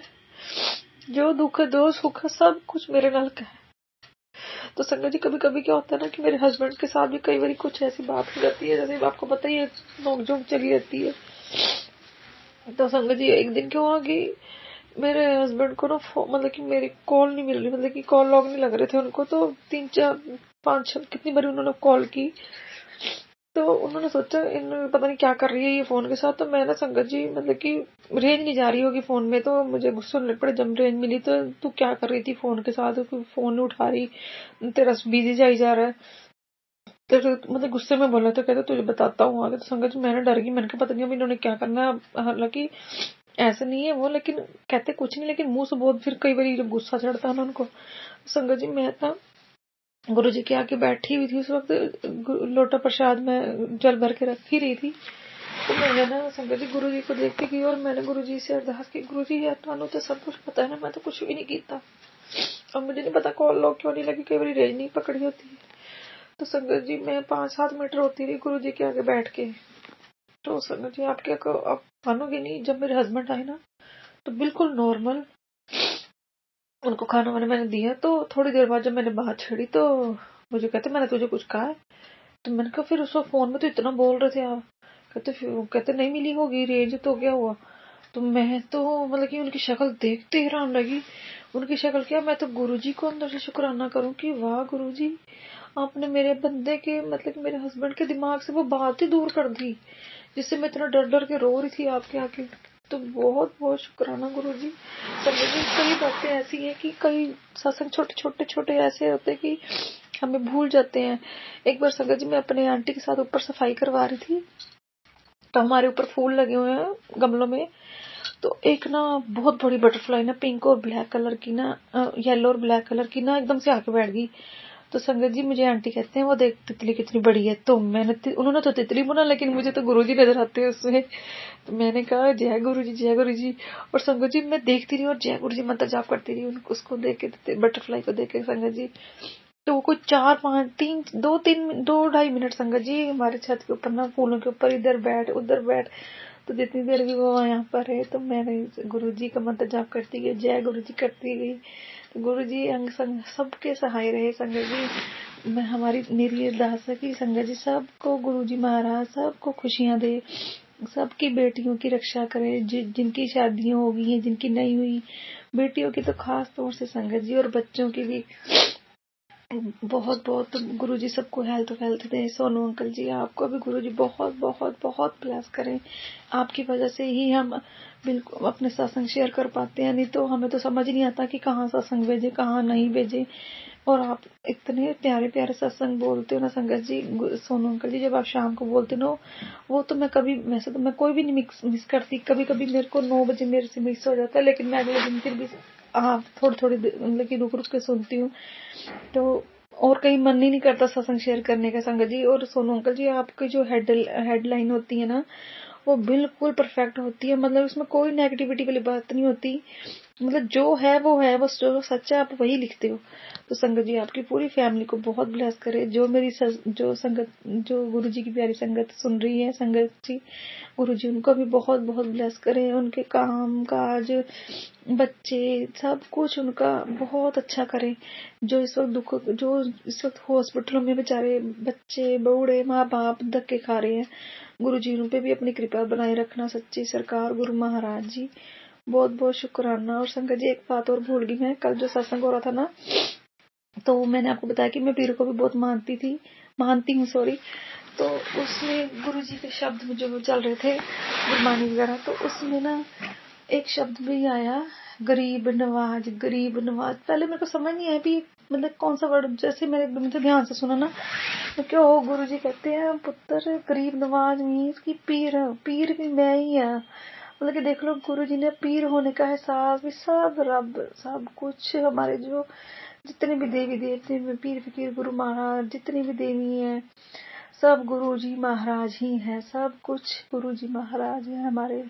जो दुख जो सुख सब कुछ मेरे नाल कह। तो संगत जी कभी कभी क्या होता है ना कि मेरे हस्बैंड के साथ भी कई बार कुछ ऐसी बात हो जाती है, जैसे आपको पता ही है नोकझोंक चली रहती है। तो संगत जी एक दिन क्या हुआ कि मेरे हस्बैंड को ना मतलब कि मेरी कॉल नहीं मिल रही, मतलब कि कॉल लॉग नहीं लग रहे थे उनको। तो 3-4-5 कितनी बार उन्होंने कॉल की, तो उन्होंने सोचा इन पता नहीं क्या कर रही है ये फोन के साथ। तो मैं ना संगत जी मतलब कि रेंज नहीं जा रही होगी फोन में, तो मुझे गुस्सा लग पड़ा। जब रेंज मिली तो तू क्या कर रही थी फोन के साथ, फोन नहीं उठा रही, तेरा बिजी जाई जा रहा है। तो मतलब गुस्से में बोला, तो कहते तुझे बताता हूँ आगे। तो संगत जी मैंने डर गई, मैंने कहा पता नहीं अब इन्होंने क्या करना है। हालांकि ऐसे नहीं है वो, लेकिन कहते कुछ नहीं, लेकिन मुंह से बहुत फिर कई बार जब गुस्सा चढ़ता है ना उनको। संगत जी मैं था गुरुजी के आगे बैठी हुई थी उस वक्त, लोटा प्रसाद में जल भर के रख ही रही थी। तो मैंने ना संगत जी गुरुजी को देखती गई और मैंने गुरुजी से अरदास की, गुरुजी यार तुहानू तो सब कुछ पता है ना, मैं तो कुछ भी नहीं किया और मुझे नहीं पता कॉल लॉग क्यों नहीं लगी, कई बार रेंज नहीं पकड़ी होती है। तो संगत जी मैं 5-7 मिनट रोती रही गुरुजी के आगे बैठ के। तो संगत जी आप क्या आप मानोगे नहीं, जब मेरे हस्बैंड आए ना तो बिल्कुल नॉर्मल उनको खाना वाना मैंने दिया। तो थोड़ी देर बाद जब मैंने बात छेड़ी तो मुझे कहते मैंने तुझे कुछ कहा है। तो मैंने कहा फिर उस फोन में तो इतना बोल रहे थे आप। कहते नहीं मिली होगी रेंज, तो क्या हुआ। तो मैं तो मतलब कि उनकी शक्ल देखते हैरान लगी। उनकी शक्ल क्या, मैं तो गुरुजी को अंदर से शुक्राना करूं कि वाह गुरुजी आपने मेरे बंदे के मतलब कि मेरे हस्बैंड के दिमाग से वो बात ही दूर कर दी जिससे मैं इतना डर डर के रो रही थी आपके आके। तो बहुत बहुत शुक्राना गुरुजी। समझिए कई बातें ऐसी हैं कि कई सत्संग छोटे ऐसे होते कि हमें भूल जाते हैं। एक बार संगत जी मैं अपने आंटी के साथ ऊपर सफाई करवा रही थी, तो हमारे ऊपर फूल लगे हुए हैं गमलों में। तो एक ना बहुत बड़ी बटरफ्लाई ना पिंक और ब्लैक कलर की ना येलो और ब्लैक कलर की ना एकदम से आके बैठ गई। तो संगत जी मुझे आंटी कहते हैं वो देख तितली कितनी बड़ी है, तो उन्होंने तो तितली बोला लेकिन मुझे तो गुरुजी नजर आते हैं उसमें। तो मैंने कहा जय गुरुजी जय गुरुजी। और संगत जी मैं देखती रही और जय गुरुजी मंत्र जाप करती रही उसको देख के, बटरफ्लाई को देख के संगत जी। तो वो कुछ 2-2.5 मिनट संगत जी हमारे छत के ऊपर ना फूलों के ऊपर इधर बैठ उधर बैठ। तो जितनी देर भी वो यहाँ पर है तो मैंने गुरुजी का मंत्र जाप करती गई, जय गुरुजी करती गई। तो गुरुजी अंग संग सबके सहाय रहे संगत जी। मेरी अरदास है कि संगत जी सबको गुरुजी महाराज सबको खुशियां दे, सबकी बेटियों की रक्षा करे, जिनकी शादियां हो गई हैं, जिनकी नहीं हुई, बेटियों की तो खास तौर से संगत जी, और बच्चों की भी बहुत बहुत गुरुजी सबको हेल्थ दे। सोनू अंकल जी आपको भी गुरुजी बहुत बहुत बहुत ब्लेस करें। आपकी वजह से ही हम बिल्कुल अपने सत्संग शेयर कर पाते हैं, नहीं तो हमें तो समझ नहीं आता कि कहाँ सत्संग भेजे कहाँ नहीं भेजे। और आप इतने प्यारे प्यारे सत्संग बोलते हो ना संगत जी, सोनू अंकल जी जब आप शाम को बोलते हो वो तो मैं कभी, वैसे तो मैं कोई भी नहीं मिस करती, कभी कभी मेरे को 9 बजे मेरे से मिस हो जाता है, लेकिन मैं अगले दिन फिर भी थोड़ी मतलब कि रुक रुक के सुनती हूँ। तो और कहीं मन ही नहीं करता सत्संग शेयर करने का संगत जी। और सोनू अंकल जी आपकी जो हेडलाइन होती है ना वो बिल्कुल परफेक्ट होती है, मतलब इसमें कोई नेगेटिविटी वाली बात नहीं होती, मतलब जो है वो जो सच्चा आप वही लिखते हो। तो संगत जी आपकी पूरी फैमिली को बहुत ब्लेस करे। जो जो गुरुजी की प्यारी संगत सुन रही है संगत जी, गुरुजी उनको भी बहुत बहुत ब्लेस करे, उनके काम काज बच्चे सब कुछ उनका बहुत अच्छा करे। जो इस वक्त हॉस्पिटलों में बेचारे बच्चे बूढ़े माँ बाप धक्के खा रहे हैं, गुरुजी उन पे भी अपनी कृपा बनाए रखना, सच्ची सरकार गुरु महाराज जी बहुत बहुत शुक्राना। और संगत जी एक बात और भूल गई मैं, कल जो सत्संग हो रहा था ना तो मैंने आपको बताया कि मैं पीर को भी बहुत मानती हूँ सॉरी। तो उसमें गुरुजी के शब्द में जो चल रहे थे गुरबानी वगैरह, तो उसमें ना एक शब्द भी आया गरीब नवाज। पहले मेरे को समझ नहीं आया भी मतलब कौन सा वर्ड, जैसे मैंने एकदम से ध्यान से सुना ना तो क्या हो गुरुजी कहते हैं पुत्र गरीब नवाज मीन्स की पीर भी मैं ही है। मतलब कि देख लो गुरुजी ने पीर होने का एहसास भी सब रब सब कुछ हमारे जो जितने भी देवी देवते में पीर फकीर गुरु महाराज जितनी भी देवी हैं सब गुरुजी महाराज ही हैं, सब कुछ गुरुजी महाराज हैं हमारे।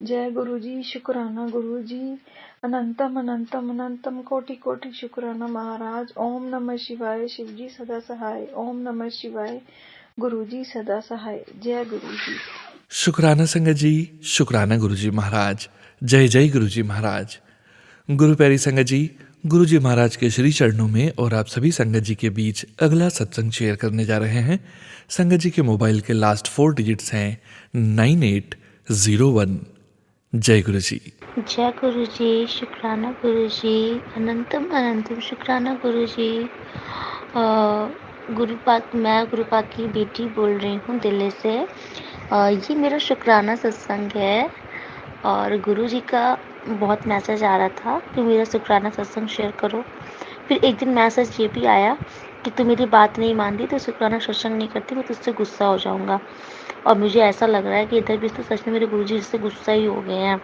जय गुरुजी शुक्राना गुरुजी, अनंतम अनंतम अनंतम कोटि कोटि शुक्राना महाराज। ओम नमः शिवाय शिवजी सदा सहाय, ओम नमः शिवाय गुरुजी सदा सहाय। जय गुरुजी। शुक्राना संगत जी, शुक्राना गुरुजी महाराज, जय जय गुरुजी महाराज। गुरु प्यारी संगत जी, गुरुजी महाराज के श्री चरणों में और आप सभी संगत जी के बीच अगला सत्संग शेयर करने जा रहे हैं। संगत जी के मोबाइल के लास्ट 4 डिजिट्स हैं 9801। जय गुरुजी। जय गुरुजी, शुक्राना गुरुजी, अनंतम अनंतम शुक्राना गुरुजी। मैं गुरुपाक की बेटी बोल रही हूँ दिल्ली से। ये मेरा शुक्राना सत्संग है और गुरुजी का बहुत मैसेज आ रहा था कि मेरा शुक्राना सत्संग शेयर करो। फिर एक दिन मैसेज ये भी आया कि तू मेरी बात नहीं मानती तो शुक्राना सत्संग नहीं करती, मैं तुझसे गुस्सा हो जाऊँगा। और मुझे ऐसा लग रहा है कि इधर भी तो सच में मेरे गुरुजी इससे गुस्सा ही हो गए हैं।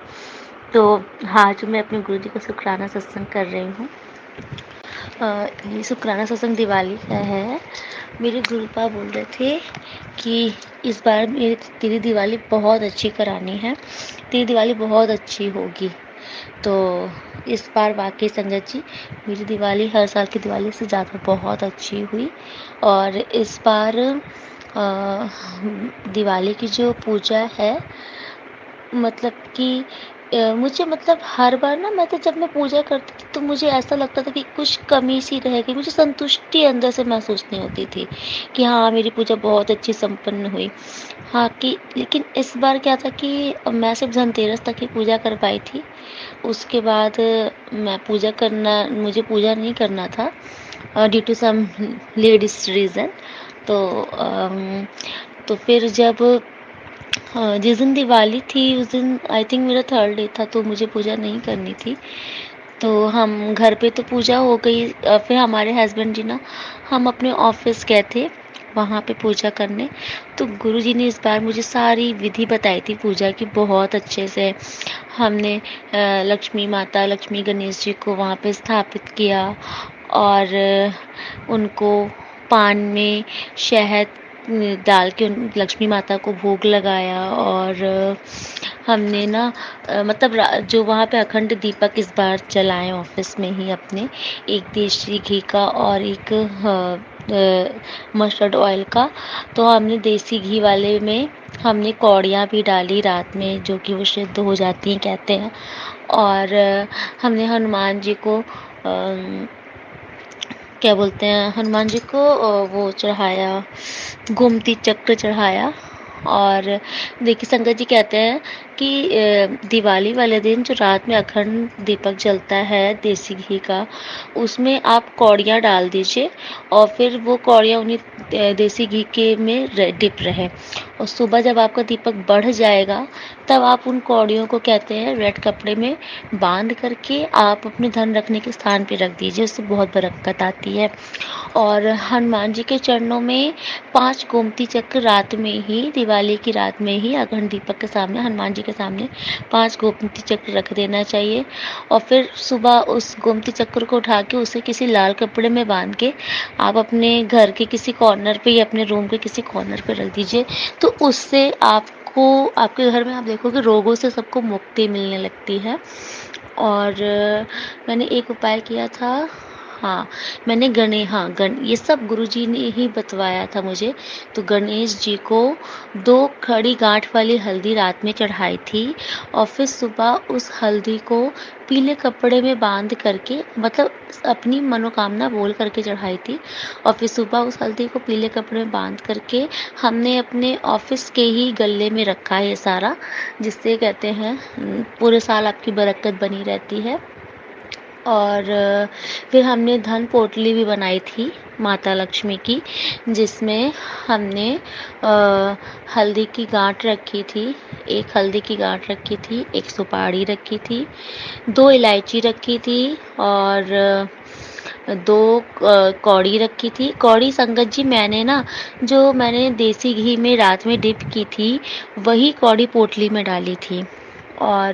तो आज मैं अपने गुरुजी का शुक्राना सत्संग कर रही हूँ। ये शुक्राना सत्संग दिवाली का है। मेरे गुरुपा बोल रहे थे कि इस बार तेरी दिवाली बहुत अच्छी करानी है, तेरी दिवाली बहुत अच्छी होगी। तो इस बार वाकई संगत जी मेरी दिवाली हर साल की दिवाली से ज़्यादा बहुत अच्छी हुई। और इस बार दिवाली की जो पूजा है मतलब कि मुझे मतलब हर बार ना जब मैं पूजा करती थी तो मुझे ऐसा लगता था कि कुछ कमी सी रह गई, मुझे संतुष्टि अंदर से महसूस नहीं होती थी कि हाँ मेरी पूजा बहुत अच्छी संपन्न हुई। हाँ कि लेकिन इस बार क्या था कि मैं सिर्फ धनतेरस तक ही पूजा कर पाई थी, उसके बाद मुझे पूजा नहीं करना था due to some ladies reason. तो फिर जब जिस दिन दिवाली थी उस दिन आई थिंक मेरा 3rd डे था, तो मुझे पूजा नहीं करनी थी। तो हम घर पे तो पूजा हो गई। फिर हमारे हस्बैंड जी ना हम अपने ऑफिस गए थे वहाँ पे पूजा करने। तो गुरुजी ने इस बार मुझे सारी विधि बताई थी पूजा की बहुत अच्छे से। हमने लक्ष्मी माता लक्ष्मी गणेश जी को वहाँ पे स्थापित किया और उनको पान में शहद डाल के लक्ष्मी माता को भोग लगाया। और हमने ना मतलब जो वहाँ पे अखंड दीपक इस बार जलाए ऑफिस में ही अपने, एक देसी घी का और एक मस्टर्ड ऑयल का। तो हमने देसी घी वाले में हमने कौड़ियाँ भी डाली रात में, जो कि वो सिद्ध हो जाती हैं कहते हैं। और हमने हनुमान जी को क्या बोलते हैं, हनुमान जी को वो चढ़ाया, गोमती चक्र चढ़ाया। और देखिए संगत जी कहते हैं कि दिवाली वाले दिन जो रात में अखंड दीपक जलता है देसी घी का, उसमें आप कौड़ियाँ डाल दीजिए और फिर वो कौड़ियाँ उन्हीं देसी घी के में डिप रहे। और सुबह जब आपका दीपक बढ़ जाएगा तब आप उन कौड़ियों को कहते हैं रेड कपड़े में बांध करके आप अपने धन रखने के स्थान पे रख दीजिए, उससे बहुत बरकत आती है। और हनुमान जी के चरणों में 5 गोमती चक्र रात में ही, दिवाली की रात में ही अखंड दीपक के सामने, हनुमान जी के सामने 5 गोमती चक्र रख देना चाहिए। और फिर सुबह उस गोमती चक्र को उठा के उसे किसी लाल कपड़े में बांध के आप अपने घर के किसी कॉर्नर पे या अपने रूम के किसी कॉर्नर पे रख दीजिए। तो उससे आपको, आपके घर में आप देखोगे रोगों से सबको मुक्ति मिलने लगती है। और मैंने एक उपाय किया था, हाँ मैंने ये सब गुरुजी ने ही बतवाया था मुझे। तो गणेश जी को 2 खड़ी गांठ वाली हल्दी रात में चढ़ाई थी और फिर सुबह उस हल्दी को पीले कपड़े में बांध करके, मतलब अपनी मनोकामना बोल करके चढ़ाई थी। और फिर सुबह उस हल्दी को पीले कपड़े में बांध करके हमने अपने ऑफिस के ही गल्ले में रखा है ये सारा, जिससे कहते हैं पूरे साल आपकी बरकत बनी रहती है। और फिर हमने धन पोटली भी बनाई थी माता लक्ष्मी की, जिसमें हमने हल्दी की गांठ रखी थी, एक हल्दी की गांठ रखी थी, एक सुपारी रखी थी, 2 इलायची रखी थी और 2 कौड़ी रखी थी। कौड़ी संगत जी मैंने देसी घी में रात में डिप की थी, वही कौड़ी पोटली में डाली थी। और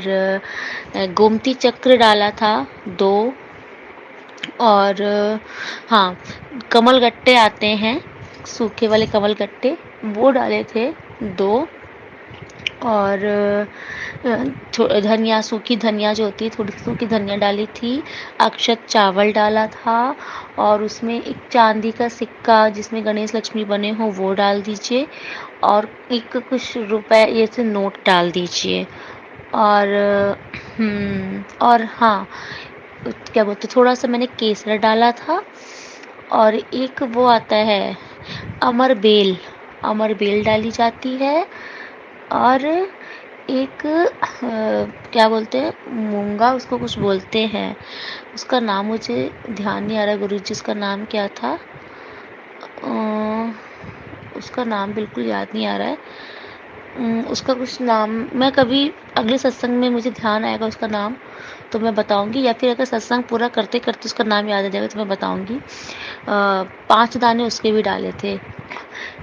गोमती चक्र डाला था 2। और हाँ, कमल गट्टे आते हैं, सूखे वाले कमल गट्टे, वो डाले थे 2। और धनिया, सूखी धनिया जो होती है, थोड़ी सूखी धनिया डाली थी, अक्षत चावल डाला था और उसमें एक चांदी का सिक्का जिसमें गणेश लक्ष्मी बने हो वो डाल दीजिए और एक कुछ रुपए ये से नोट डाल दीजिए। और हाँ, क्या बोलते, थोड़ा सा मैंने केसर डाला था और एक वो आता है अमर बेल डाली जाती है। और एक क्या बोलते हैं, मूंगा, उसको कुछ बोलते हैं, उसका नाम मुझे ध्यान नहीं आ रहा गुरुजी, उसका नाम क्या था, उसका नाम बिल्कुल याद नहीं आ रहा है। उसका कुछ नाम मैं कभी अगले सत्संग में मुझे ध्यान आएगा उसका नाम तो मैं बताऊंगी, या फिर अगर सत्संग पूरा करते करते उसका नाम याद आ जाएगा तो मैं बताऊंगी। 5 दाने उसके भी डाले थे।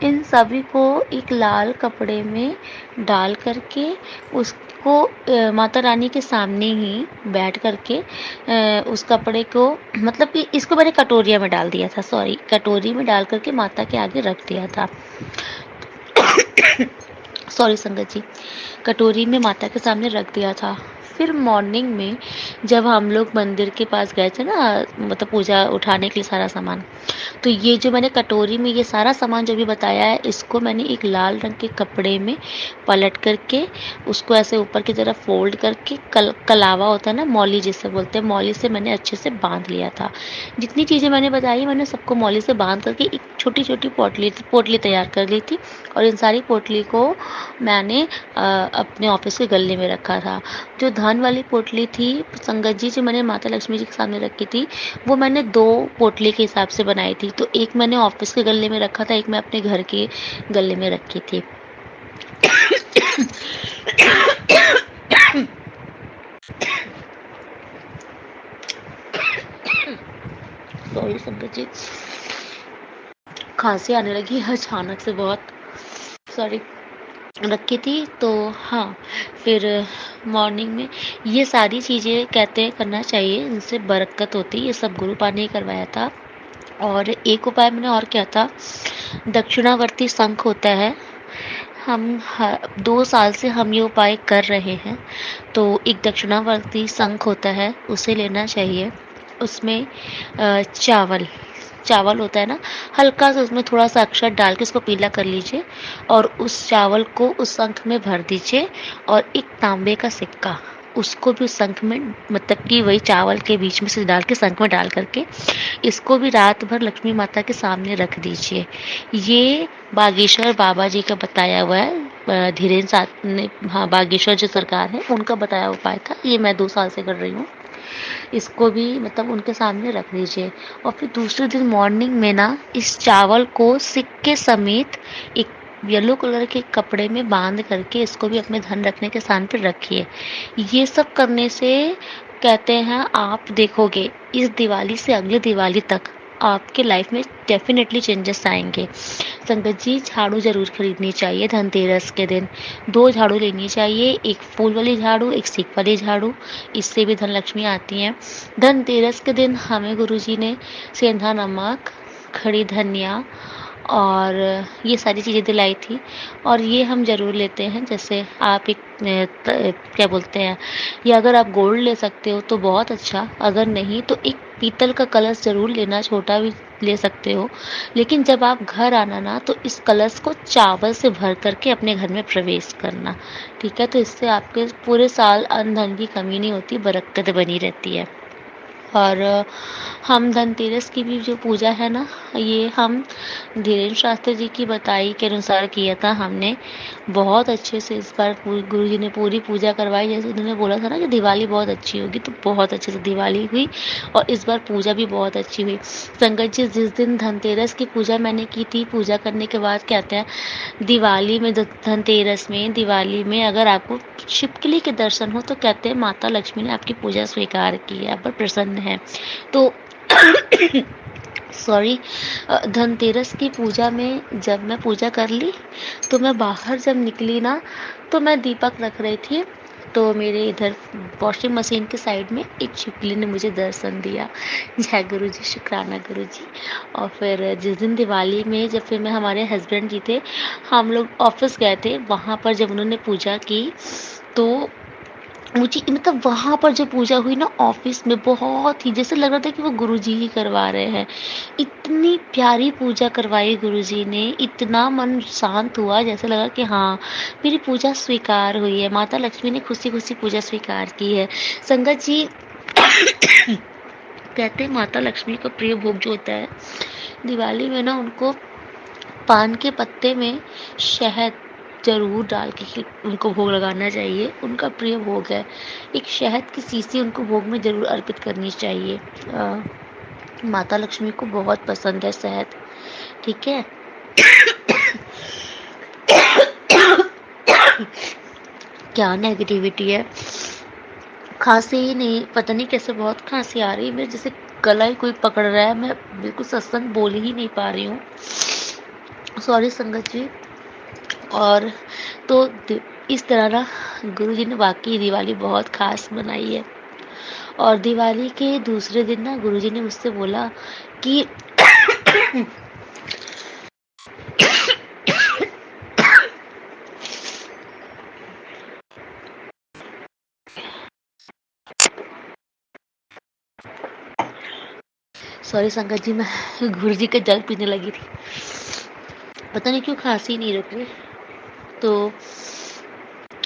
इन सभी को एक लाल कपड़े में डाल करके उसको माता रानी के सामने ही बैठ करके उस कपड़े को, मतलब कि इसको मैंने कटोरिया में डाल दिया था, कटोरी में डाल करके माता के आगे रख दिया था। संगत जी, कटोरी में माता के सामने रख दिया था। फिर मॉर्निंग में जब हम लोग मंदिर के पास गए थे ना, मतलब पूजा उठाने के लिए सारा सामान, तो ये जो मैंने कटोरी में ये सारा सामान जो भी बताया है, इसको मैंने एक लाल रंग के कपड़े में पलट करके उसको ऐसे ऊपर की तरफ फोल्ड करके कलावा होता है ना, मौली जिसे बोलते हैं, मौली से मैंने अच्छे से बांध लिया था। जितनी चीज़ें मैंने बताई मैंने सबको मौली से बांध करके एक छोटी छोटी पोटली तैयार कर ली थी। और इन सारी पोटली को मैंने अपने ऑफिस के गले में रखा था। जो धान वाली पोटली थी संगत जी, जो मैंने माता लक्ष्मी जी के सामने रखी थी, वो मैंने 2 पोटली के हिसाब से बनाई थी। तो एक मैंने ऑफिस के गले में रखा था, एक मैं अपने घर के गले में रखी थी। सॉरी संगत जी, खांसी आने लगी है अचानक से बहुत, सॉरी। रखी थी। तो हाँ, फिर मॉर्निंग में ये सारी चीज़ें कहते हैं करना चाहिए, इनसे बरकत होती है। ये सब गुरु पा ने ही करवाया था। और एक उपाय मैंने और किया था, दक्षिणावर्ती शंख होता है, हम 2 साल से हम ये उपाय कर रहे हैं। तो एक दक्षिणावर्ती शंख होता है, उसे लेना चाहिए। उसमें चावल चावल होता है ना, हल्का सा उसमें थोड़ा सा अक्षत डाल के उसको पीला कर लीजिए और उस चावल को उस शंख में भर दीजिए। और एक तांबे का सिक्का, उसको भी उस शंख में, मतलब कि वही चावल के बीच में से डाल के शंख में डाल करके इसको भी रात भर लक्ष्मी माता के सामने रख दीजिए। ये बागेश्वर बाबा जी का बताया हुआ है, धीरेन्द्र साथ ने, हाँ, बागेश्वर जो सरकार है उनका बताया उपाय था। ये मैं 2 साल से कर रही हूँ। इसको भी मतलब उनके सामने रख दीजिए। और फिर दूसरे दिन मॉर्निंग में ना इस चावल को सिक्के समेत एक येलो कलर के कपड़े में बांध करके इसको भी अपने धन रखने के स्थान पर रखिए। ये सब करने से कहते हैं आप देखोगे इस दिवाली से अगले दिवाली तक आपके लाइफ में डेफिनेटली चेंजेस आएंगे। संगत जी, झाड़ू जरूर खरीदनी चाहिए धनतेरस के दिन। 2 झाड़ू लेनी चाहिए, एक फूल वाली झाड़ू, एक स्टिक वाली झाड़ू। इससे भी धन लक्ष्मी आती हैं। धनतेरस के दिन हमें गुरुजी ने सेंधा नमक, खड़ी धनिया और ये सारी चीज़ें दिलाई थी। और ये हम ज़रूर लेते हैं। जैसे आप एक क्या बोलते हैं, या अगर आप गोल्ड ले सकते हो तो बहुत अच्छा, अगर नहीं तो एक पीतल का कलश ज़रूर लेना, छोटा भी ले सकते हो। लेकिन जब आप घर आना ना तो इस कलश को चावल से भर करके अपने घर में प्रवेश करना, ठीक है। तो इससे आपके पूरे साल अन्न धन की कमी नहीं होती, बरकत बनी रहती है। और हम धनतेरस की भी जो पूजा है ना, ये हम धीरेन्द्र शास्त्री जी की बताई के अनुसार किया था हमने। बहुत अच्छे से इस बार गुरु जी ने पूरी पूजा करवाई। जैसे उन्होंने बोला था ना कि दिवाली बहुत अच्छी होगी, तो बहुत अच्छे से दिवाली हुई और इस बार पूजा भी बहुत अच्छी हुई। संगत जी, जिस दिन धनतेरस की पूजा मैंने की थी, पूजा करने के बाद कहते हैं दिवाली में, धनतेरस में, दिवाली में अगर आपको छिपकली के दर्शन हो तो कहते हैं माता लक्ष्मी ने आपकी पूजा स्वीकार की है, आप पर प्रसन्न है। तो सॉरी, धनतेरस की पूजा में जब मैं पूजा कर ली तो मैं बाहर जब निकली ना तो मैं दीपक रख रही थी, तो मेरे इधर वॉशिंग मशीन के साइड में एक छिपकली ने मुझे दर्शन दिया। जय गुरु जी, शुक्राना गुरु जी। और फिर जिस दिन दिवाली में, जब फिर मैं, हमारे हस्बैंड जी थे, हम लोग ऑफिस गए थे, वहाँ पर जब उन्होंने पूजा की तो मुझे मतलब वहाँ पर जो पूजा हुई ना ऑफिस में, बहुत ही जैसे लग रहा था कि वो गुरुजी ही करवा रहे हैं। इतनी प्यारी पूजा करवाई गुरुजी ने, इतना मन शांत हुआ, जैसे लगा कि हाँ मेरी पूजा स्वीकार हुई है, माता लक्ष्मी ने खुशी खुशी पूजा स्वीकार की है। संगत जी, कहते हैं माता लक्ष्मी का प्रिय भोग जो होता है दिवाली में ना, उनको पान के पत्ते में शहद ज़रूर डाल के उनको भोग लगाना चाहिए। उनका प्रिय भोग है। एक शहद की शीशी उनको भोग में ज़रूर अर्पित करनी चाहिए। माता लक्ष्मी को बहुत पसंद है शहद, ठीक है। क्या नेगेटिविटी है, खांसी ही नहीं, पता नहीं कैसे बहुत खांसी आ रही है मेरे, जैसे गला ही कोई पकड़ रहा है। मैं बिल्कुल सत्संग बोल ही नहीं पा रही हूँ, सॉरी संगत जी। और तो इस तरह ना गुरुजी ने वाकई दिवाली बहुत खास बनाई है। और दिवाली के दूसरे दिन ना गुरुजी ने मुझसे बोला कि सॉरी संगत जी, मैं गुरुजी का जल पीने लगी थी, पता नहीं क्यों खांसी नहीं रुक रही। तो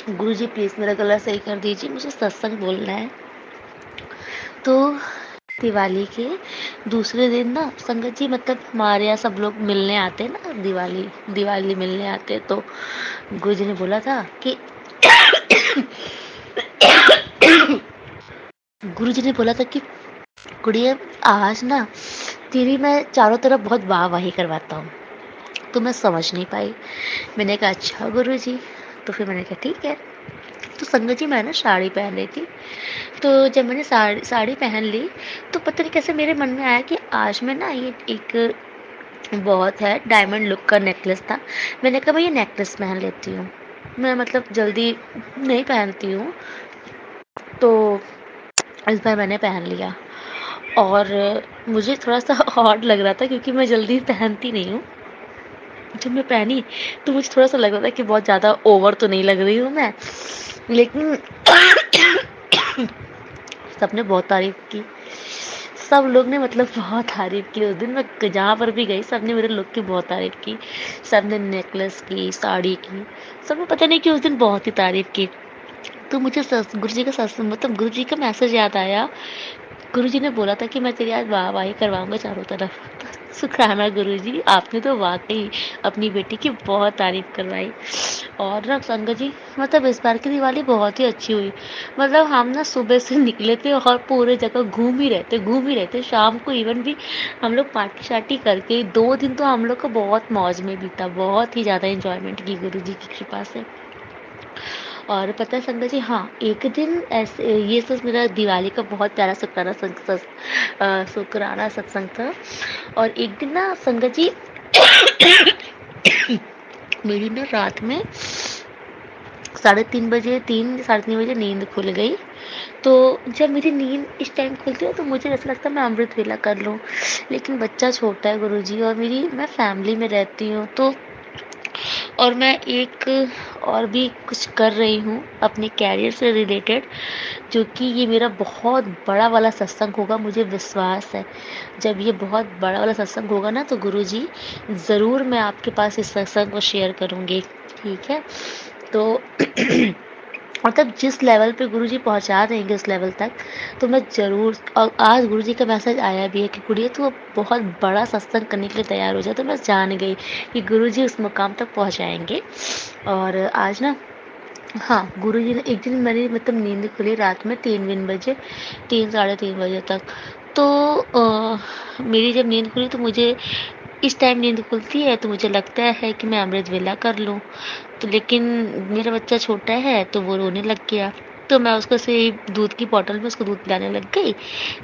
गुरुजी प्लीज मेरा गला सही कर दीजिए, मुझे सत्संग बोलना है। तो दिवाली के दूसरे दिन ना संगत जी, मतलब हमारे यहाँ सब लोग मिलने आते हैं ना, दिवाली मिलने आते हैं। तो गुरुजी ने बोला था कि गुरुजी ने बोला था कि गुड़िया, आज ना तेरी मैं चारों तरफ बहुत वाहवाही करवाता हूँ। तो मैं समझ नहीं पाई। मैंने कहा अच्छा गुरुजी। तो फिर मैंने कहा ठीक है। तो संगत जी, मैं ना साड़ी पहन रही थी, तो जब मैंने साड़ी पहन ली तो पता नहीं कैसे मेरे मन में आया कि आज मैं ना ये एक बहुत है डायमंड लुक का नेकलेस था, मैंने कहा मैं ये नेकलेस पहन लेती हूँ। मैं मतलब जल्दी नहीं पहनती हूँ, तो इस बार मैंने पहन लिया। और मुझे थोड़ा-सा ऑड लग रहा था क्योंकि मैं जल्दी पहनती नहीं हूँ। जब मैं पहनी तो मुझे थोड़ा-सा लग रहा था कि बहुत ज़्यादा ओवर तो नहीं लग रही हूँ मैं, लेकिन सबने बहुत तारीफ़ की। सब लोग ने मतलब बहुत तारीफ़ की। उस दिन मैं जहाँ पर भी गई सबने मेरे लुक की बहुत तारीफ़ की। सबने नेकलेस की, साड़ी की, सबने पता नहीं क्यों उस दिन बहुत ही तारीफ़ की। तो मुझे गुरुजी का मतलब गुरुजी का मैसेज याद आया। गुरुजी ने बोला था कि मैं तेरी आज वाहवाही करवाऊँगा चारों तरफ। तो शुक्राना गुरुजी, आपने तो वाक़ई अपनी बेटी की बहुत तारीफ़ करवाई। और ना संगत जी, मतलब इस बार की दिवाली बहुत ही अच्छी हुई। मतलब हम ना सुबह से निकले थे और पूरे जगह घूम ही रहे थे। शाम को इवन भी हम लोग पार्टी-शार्टी करके 2 दिन तो हम लोग का बहुत मौज में बीता। बहुत ही ज़्यादा एन्जॉयमेंट की गुरुजी की कृपा से। और पता है संगत जी, हाँ, एक दिन ऐसे ये सच मेरा दिवाली का बहुत प्यारा शुक्राना सत्संग था। और एक दिन ना संगत जी मेरी ना रात में साढ़े 3 बजे 3 साढ़े 3 बजे नींद खुल गई। तो जब मेरी नींद इस टाइम खुलती है तो मुझे ऐसा लगता है मैं अमृत वेला कर लूँ। लेकिन बच्चा छोटा है गुरुजी, और मैं फैमिली में रहती हूँ, तो और मैं एक और भी कुछ कर रही हूँ अपने कैरियर से रिलेटेड, जो कि ये मेरा बहुत बड़ा वाला सत्संग होगा, मुझे विश्वास है। जब ये बहुत बड़ा वाला सत्संग होगा ना, तो गुरुजी ज़रूर मैं आपके पास इस सत्संग को शेयर करूँगी, ठीक है? तो मतलब जिस लेवल पे गुरुजी पहुँचा देंगे उस लेवल तक, तो मैं ज़रूर। और आज गुरुजी का मैसेज आया भी है कि गुड़िया तू अब बहुत बड़ा सत्संग करने के लिए तैयार हो जा। तो मैं जान गई कि गुरुजी उस मुकाम तक पहुँचाएँगे। और आज ना, हाँ, गुरुजी ने एक दिन मेरी मतलब नींद खुली रात में 3 बजे, 3 साढ़े 3 बजे तक। तो मेरी जब नींद खुली तो मुझे इस टाइम नींद खुलती है तो मुझे लगता है कि मैं अमृत वेला कर लूँ। तो लेकिन मेरा बच्चा छोटा है तो वो रोने लग गया। तो मैं उसको ऐसे ही दूध की बॉटल में उसको दूध पिलाने लग गई।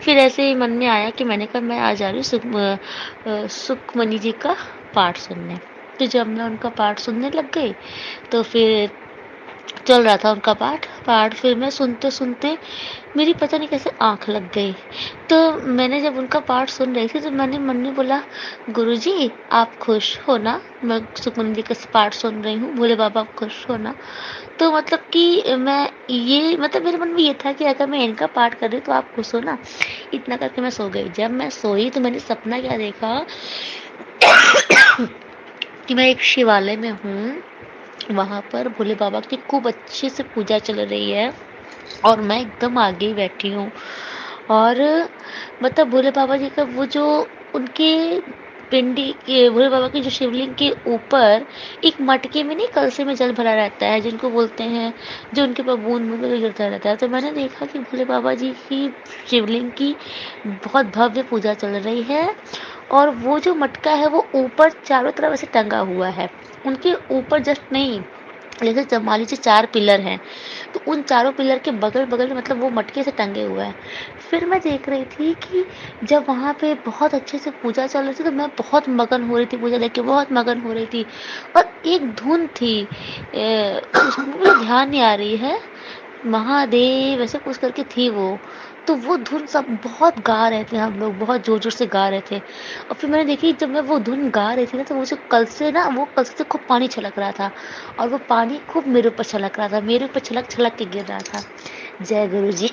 फिर ऐसे ही मन में आया कि मैंने कहा मैं आज जा रही हूँ सुखमनी जी का पाठ सुनने। तो जब मैं उनका पाठ सुनने लग गई, तो फिर चल रहा था उनका पाठ फिर मैं सुनते-सुनते मेरी पता नहीं कैसे आँख लग गई। तो मैंने जब उनका पाठ सुन रही थी तो मैंने मन में बोला, गुरुजी आप खुश हो ना? मैं सुखमनी जी का पाठ सुन रही हूँ, भोले बाबा आप खुश हो ना? तो मतलब कि मैं ये मतलब मेरे मन में ये था कि अगर मैं इनका पाठ कर रही हूँ तो आप खुश हो ना? इतना करके मैं सो गई। जब मैं सोई तो मैंने सपना क्या देखा कि मैं एक शिवालय में हूँ, वहाँ पर भोले बाबा की खूब अच्छे से पूजा चल रही है और मैं एकदम आगे ही बैठी हूँ। और मतलब भोले बाबा जी का वो जो उनके पिंडी के भोले बाबा के जो शिवलिंग के ऊपर एक मटके में नहीं कलसे में जल भरा रहता है, जिनको बोलते हैं, जो उनके ऊपर बूंद बूंद करके गिरता रहता है। तो मैंने देखा कि भोले बाबा जी की शिवलिंग की बहुत भव्य पूजा चल रही है और वो जो मटका है वो ऊपर चारों तरफ ऐसे टंगा हुआ है। उनके ऊपर जस्ट नहीं, जैसे जब मान लीजिए 4 पिलर हैं, तो उन चारों पिलर के बगल-बगल में मतलब वो मटके से टंगे हुए हैं। फिर मैं देख रही थी कि जब वहाँ पे बहुत अच्छे से पूजा चल रही थी, तो मैं बहुत मगन हो रही थी, पूजा देख के बहुत मगन हो रही थी। और एक धुन थी, मुझे ध्यान नहीं आ रही है, महादेव ऐसे कुछ करके थी वो। तो वो धुन सब बहुत गा रहे थे, हम लोग बहुत ज़ोर-ज़ोर से गा रहे थे। और फिर मैंने देखी जब मैं वो धुन गा रही थी ना, तो वो जो कल से खूब पानी छलक रहा था और वो पानी खूब मेरे ऊपर छलक रहा था, मेरे ऊपर छलक-छलक के गिर रहा था। जय गुरुजी।